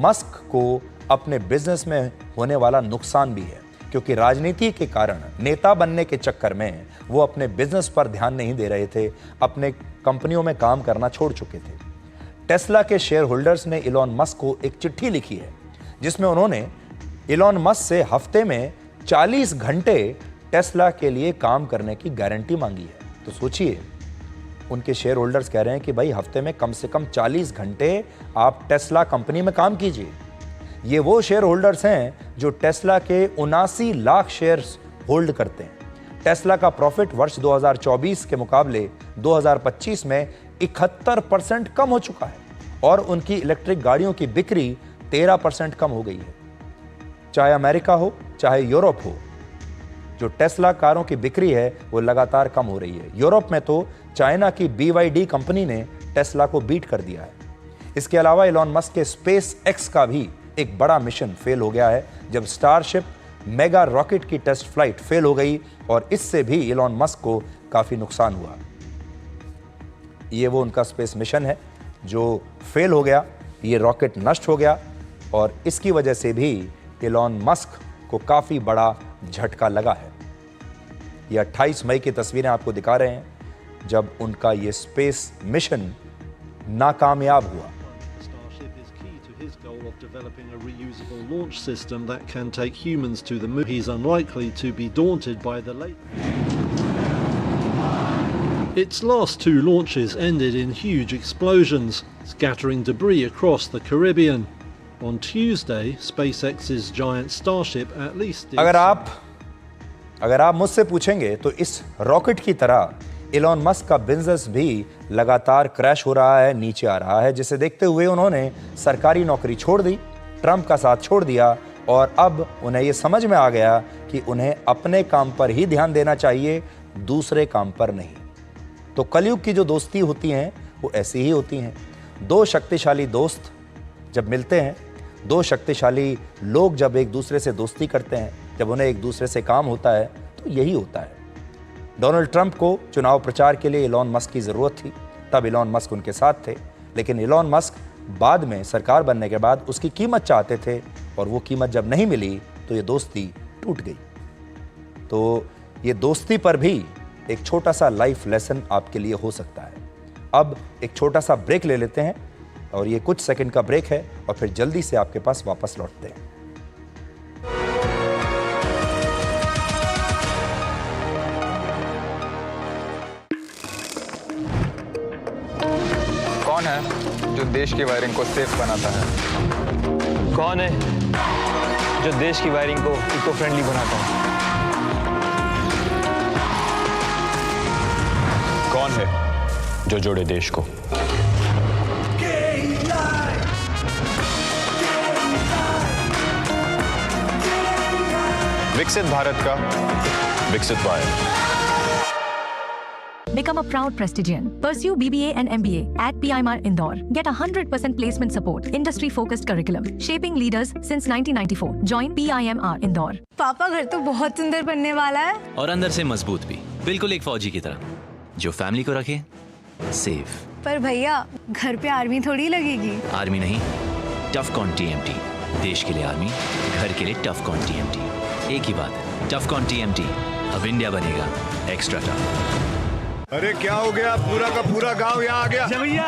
मस्क को अपने बिजनेस में होने वाला नुकसान भी है, क्योंकि राजनीति के कारण नेता बनने के चक्कर में वो अपने बिजनेस पर ध्यान नहीं दे रहे थे, अपने कंपनियों में काम करना छोड़ चुके थे। टेस्ला के शेयर होल्डर्स ने इलॉन मस्क को एक चिट्ठी लिखी है जिसमें उन्होंने इलॉन मस्क से हफ्ते में 40 घंटे टेस्ला के लिए काम करने की गारंटी मांगी है। तो सोचिए, उनके शेयर होल्डर्स कह रहे हैं कि भाई हफ्ते में कम से कम 40 घंटे आप टेस्ला कंपनी में काम कीजिए। ये वो शेयर होल्डर्स हैं जो टेस्ला के 79 लाख शेयर्स होल्ड करते हैं। टेस्ला का प्रॉफिट वर्ष 2024 के मुकाबले 2025 में 71% कम हो चुका है और उनकी इलेक्ट्रिक गाड़ियों की बिक्री 13% कम हो गई है। चाहे अमेरिका हो चाहे यूरोप हो, जो टेस्ला कारों की बिक्री है वो लगातार कम हो रही है। यूरोप में तो चाइना की BYD कंपनी ने टेस्ला को बीट कर दिया है। इसके अलावा इलॉन मस्क के स्पेस एक्स का भी एक बड़ा मिशन फेल हो गया है, जब स्टारशिप मेगा रॉकेट की टेस्ट फ्लाइट फेल हो गई और इससे भी इलॉन मस्क को काफी नुकसान हुआ। ये वो उनका स्पेस मिशन है जो फेल हो गया, ये रॉकेट नष्ट हो गया और इसकी वजह से भी इलॉन मस्क को काफी बड़ा झटका लगा है। ये 28 मई की तस्वीरें आपको दिखा रहे हैं जब उनका ये स्पेस मिशन नाकामयाब हुआ। Starship is key to his goal of developing a reusable launch system that can take humans to the moon. He's unlikely to be daunted by the late. Its last 2 launches ended in huge explosions, scattering debris across the Caribbean. On Tuesday, SpaceX's giant Starship at least did. अगर आप मुझसे पूछेंगे तो इस रॉकेट की तरह इलॉन मस्क का बिजनेस भी लगातार क्रैश हो रहा है, नीचे आ रहा है, जिसे देखते हुए उन्होंने सरकारी नौकरी छोड़ दी, ट्रंप का साथ छोड़ दिया और अब उन्हें यह समझ में आ गया कि उन्हें अपने काम पर ही ध्यान देना चाहिए, दूसरे काम पर नहीं। तो कलयुग की जो दोस्ती होती हैं वो ऐसी ही होती हैं। 2 शक्तिशाली दोस्त जब मिलते हैं, 2 शक्तिशाली लोग जब एक दूसरे से दोस्ती करते हैं, जब उन्हें एक दूसरे से काम होता है तो यही होता है। डोनाल्ड ट्रंप को चुनाव प्रचार के लिए इलॉन मस्क की ज़रूरत थी, तब इलॉन मस्क उनके साथ थे, लेकिन इलॉन मस्क बाद में सरकार बनने के बाद उसकी कीमत चाहते थे और वो कीमत जब नहीं मिली तो ये दोस्ती टूट गई। तो ये दोस्ती पर भी एक छोटा सा लाइफ लेसन आपके लिए हो सकता है। अब एक छोटा सा ब्रेक ले लेते हैं और ये कुछ सेकंड का ब्रेक है और फिर जल्दी से आपके पास वापस लौटते हैं। कौन है जो देश की वायरिंग को सेफ बनाता है? कौन है जो देश की वायरिंग को इको फ्रेंडली बनाता है? कौन है जो जोड़े देश को? विकसित भारत का विकसित buyer. Become a proud Prestigian. Pursue BBA and MBA at PIMR Indore. Get 100% placement support. Industry-focused curriculum. Shaping leaders since 1994. Join PIMR Indore. पापा घर तो बहुत सुंदर बनने वाला है और अंदर से मजबूत भी, बिल्कुल एक फौजी की तरह जो फैमिली को रखे सेफ। पर भैया घर पे आर्मी थोड़ी लगेगी। आर्मी नहीं, टफकॉन TMT। देश के लिए आर्मी, घर के लिए टफकॉन TMT। एक ही बात है, टफकॉन TMT। अब इंडिया बनेगा एक्स्ट्रा टफ। अरे क्या हो गया, पूरा का पूरा गांव यहाँ आ गया। भैया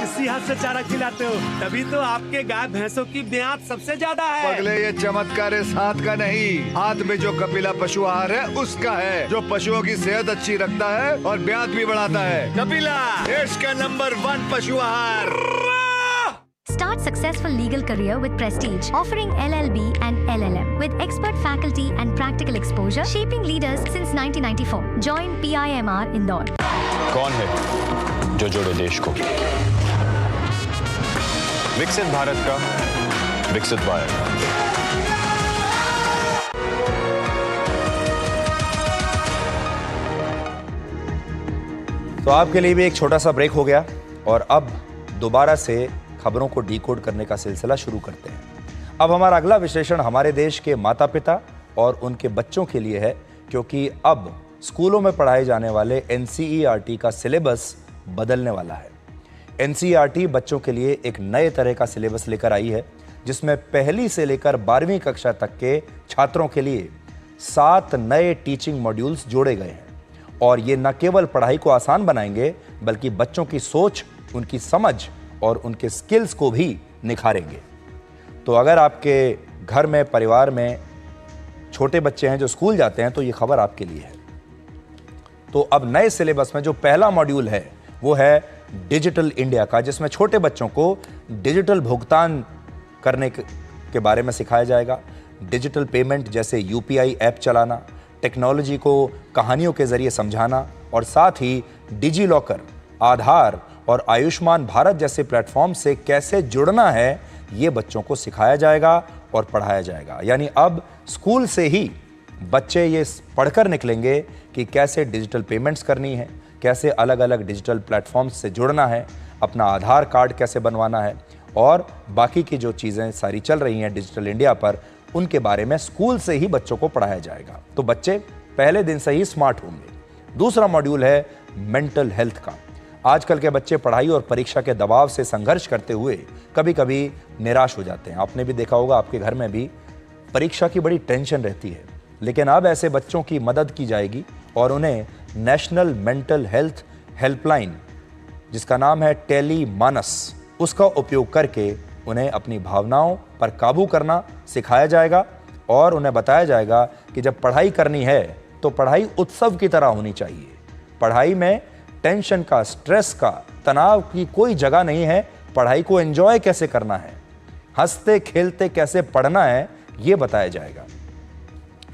इसी हाथ से चारा खिलाते हो, तभी तो आपके गाय भैंसों की ब्याज सबसे ज्यादा है। पगले ये चमत्कार इस हाथ का नहीं, हाथ में जो कपिला पशु आहार है उसका है, जो पशुओं की सेहत अच्छी रखता है और ब्याज भी बढ़ाता है। कपिला देश का नंबर 1 पशु आहार। Start successful legal career with Prestige, offering LLB and LLM with expert faculty and practical exposure, shaping leaders since 1994. Join PIMR Indore. कौन है जो जोड़े देश को? विकसित भारत का विकसित बायर। तो आपके लिए भी एक छोटा सा ब्रेक हो गया और अब दोबारा से खबरों को डीकोड करने का सिलसिला शुरू करते हैं। अब हमारा अगला विश्लेषण हमारे देश के माता पिता और उनके बच्चों के लिए है, क्योंकि अब स्कूलों में पढ़ाए जाने वाले NCERT का सिलेबस बदलने वाला है। NCERT बच्चों के लिए एक नए तरह का सिलेबस लेकर आई है, जिसमें पहली से लेकर 12वीं कक्षा तक के छात्रों के लिए 7 नए टीचिंग मॉड्यूल्स जोड़े गए हैं। और ये न केवल पढ़ाई को आसान बनाएंगे, बल्कि बच्चों की सोच, उनकी समझ और उनके स्किल्स को भी निखारेंगे। तो अगर आपके घर में, परिवार में छोटे बच्चे हैं जो स्कूल जाते हैं, तो ये खबर आपके लिए है। तो अब नए सिलेबस में जो पहला मॉड्यूल है वो है डिजिटल इंडिया का, जिसमें छोटे बच्चों को डिजिटल भुगतान करने के बारे में सिखाया जाएगा। डिजिटल पेमेंट जैसे UPI ऐप चलाना, टेक्नोलॉजी को कहानियों के जरिए समझाना और साथ ही डिजी लॉकर, आधार और आयुष्मान भारत जैसे प्लेटफॉर्म से कैसे जुड़ना है, ये बच्चों को सिखाया जाएगा और पढ़ाया जाएगा। यानी अब स्कूल से ही बच्चे ये पढ़कर निकलेंगे कि कैसे डिजिटल पेमेंट्स करनी है, कैसे अलग अलग डिजिटल प्लेटफॉर्म्स से जुड़ना है, अपना आधार कार्ड कैसे बनवाना है और बाकी की जो चीज़ें सारी चल रही हैं डिजिटल इंडिया पर, उनके बारे में स्कूल से ही बच्चों को पढ़ाया जाएगा। तो बच्चे पहले दिन से ही स्मार्ट होंगे। दूसरा मॉड्यूल है मेंटल हेल्थ का। आजकल के बच्चे पढ़ाई और परीक्षा के दबाव से संघर्ष करते हुए कभी कभी निराश हो जाते हैं। आपने भी देखा होगा, आपके घर में भी परीक्षा की बड़ी टेंशन रहती है। लेकिन अब ऐसे बच्चों की मदद की जाएगी और उन्हें नेशनल मेंटल हेल्थ हेल्पलाइन, जिसका नाम है टेली मानस, उसका उपयोग करके उन्हें अपनी भावनाओं पर काबू करना सिखाया जाएगा और उन्हें बताया जाएगा कि जब पढ़ाई करनी है तो पढ़ाई उत्सव की तरह होनी चाहिए। पढ़ाई में टेंशन का, स्ट्रेस का, तनाव की कोई जगह नहीं है। पढ़ाई को एंजॉय कैसे करना है, हंसते खेलते कैसे पढ़ना है, ये बताया जाएगा।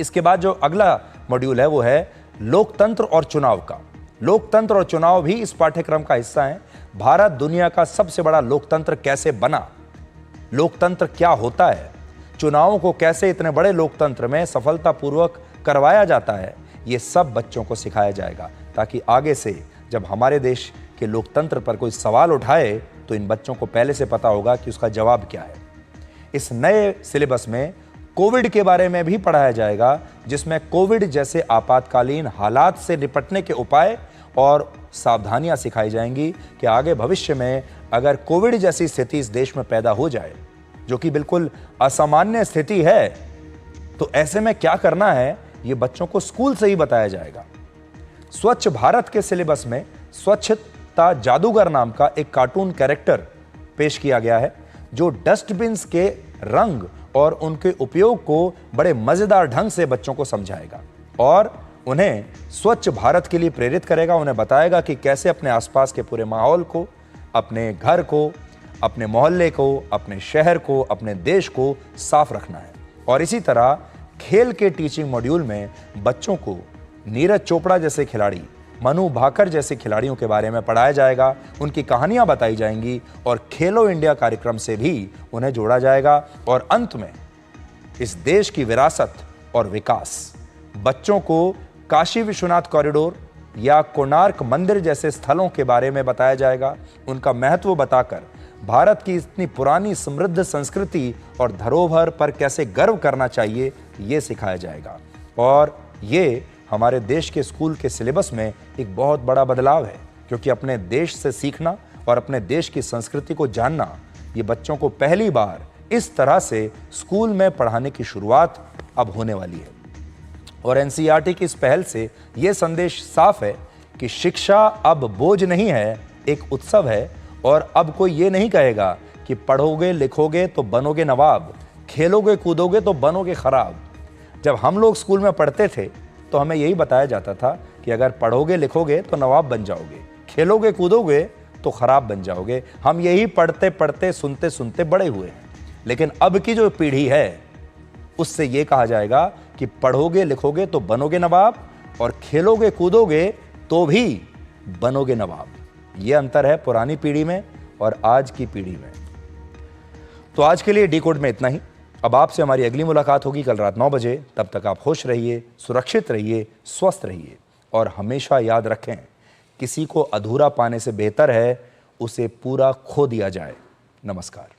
इसके बाद जो अगला मॉड्यूल है वो है लोकतंत्र और चुनाव का। लोकतंत्र और चुनाव भी इस पाठ्यक्रम का हिस्सा है। भारत दुनिया का सबसे बड़ा लोकतंत्र कैसे बना, लोकतंत्र क्या होता है, चुनावों को कैसे इतने बड़े लोकतंत्र में सफलतापूर्वक करवाया जाता है, ये सब बच्चों को सिखाया जाएगा, ताकि आगे से जब हमारे देश के लोकतंत्र पर कोई सवाल उठाए तो इन बच्चों को पहले से पता होगा कि उसका जवाब क्या है। इस नए सिलेबस में कोविड के बारे में भी पढ़ाया जाएगा, जिसमें कोविड जैसे आपातकालीन हालात से निपटने के उपाय और सावधानियां सिखाई जाएंगी कि आगे भविष्य में अगर कोविड जैसी स्थिति इस देश में पैदा हो जाए, जो कि बिल्कुल असामान्य स्थिति है, तो ऐसे में क्या करना है, ये बच्चों को स्कूल से ही बताया जाएगा। स्वच्छ भारत के सिलेबस में स्वच्छता जादूगर नाम का एक कार्टून कैरेक्टर पेश किया गया है, जो डस्टबिन्स के रंग और उनके उपयोग को बड़े मजेदार ढंग से बच्चों को समझाएगा और उन्हें स्वच्छ भारत के लिए प्रेरित करेगा। उन्हें बताएगा कि कैसे अपने आसपास के पूरे माहौल को, अपने घर को, अपने मोहल्ले को, अपने शहर को, अपने देश को साफ रखना है। और इसी तरह खेल के टीचिंग मॉड्यूल में बच्चों को नीरज चोपड़ा जैसे खिलाड़ी, मनु भाकर जैसे खिलाड़ियों के बारे में पढ़ाया जाएगा, उनकी कहानियां बताई जाएंगी और खेलो इंडिया कार्यक्रम से भी उन्हें जोड़ा जाएगा। और अंत में इस देश की विरासत और विकास। बच्चों को काशी विश्वनाथ कॉरिडोर या कोणार्क मंदिर जैसे स्थलों के बारे में बताया जाएगा, उनका महत्व बताकर भारत की इतनी पुरानी समृद्ध संस्कृति और धरोहर पर कैसे गर्व करना चाहिए ये सिखाया जाएगा। और ये हमारे देश के स्कूल के सिलेबस में एक बहुत बड़ा बदलाव है, क्योंकि अपने देश से सीखना और अपने देश की संस्कृति को जानना, ये बच्चों को पहली बार इस तरह से स्कूल में पढ़ाने की शुरुआत अब होने वाली है। और एनसीईआरटी की इस पहल से ये संदेश साफ है कि शिक्षा अब बोझ नहीं है, एक उत्सव है। और अब कोई ये नहीं कहेगा कि पढ़ोगे लिखोगे तो बनोगे नवाब, खेलोगे कूदोगे तो बनोगे खराब। जब हम लोग स्कूल में पढ़ते थे तो हमें यही बताया जाता था कि अगर पढ़ोगे लिखोगे तो नवाब बन जाओगे, खेलोगे कूदोगे तो खराब बन जाओगे। हम यही पढ़ते पढ़ते सुनते सुनते बड़े हुए हैं। लेकिन अब की जो पीढ़ी है उससे ये कहा जाएगा कि पढ़ोगे लिखोगे तो बनोगे नवाब और खेलोगे कूदोगे तो भी बनोगे नवाब। ये अंतर है पुरानी पीढ़ी में और आज की पीढ़ी में। तो आज के लिए डिकोड में इतना ही। अब आपसे हमारी अगली मुलाकात होगी कल रात 9 बजे। तब तक आप खुश रहिए, सुरक्षित रहिए, स्वस्थ रहिए और हमेशा याद रखें, किसी को अधूरा पाने से बेहतर है उसे पूरा खो दिया जाए। नमस्कार।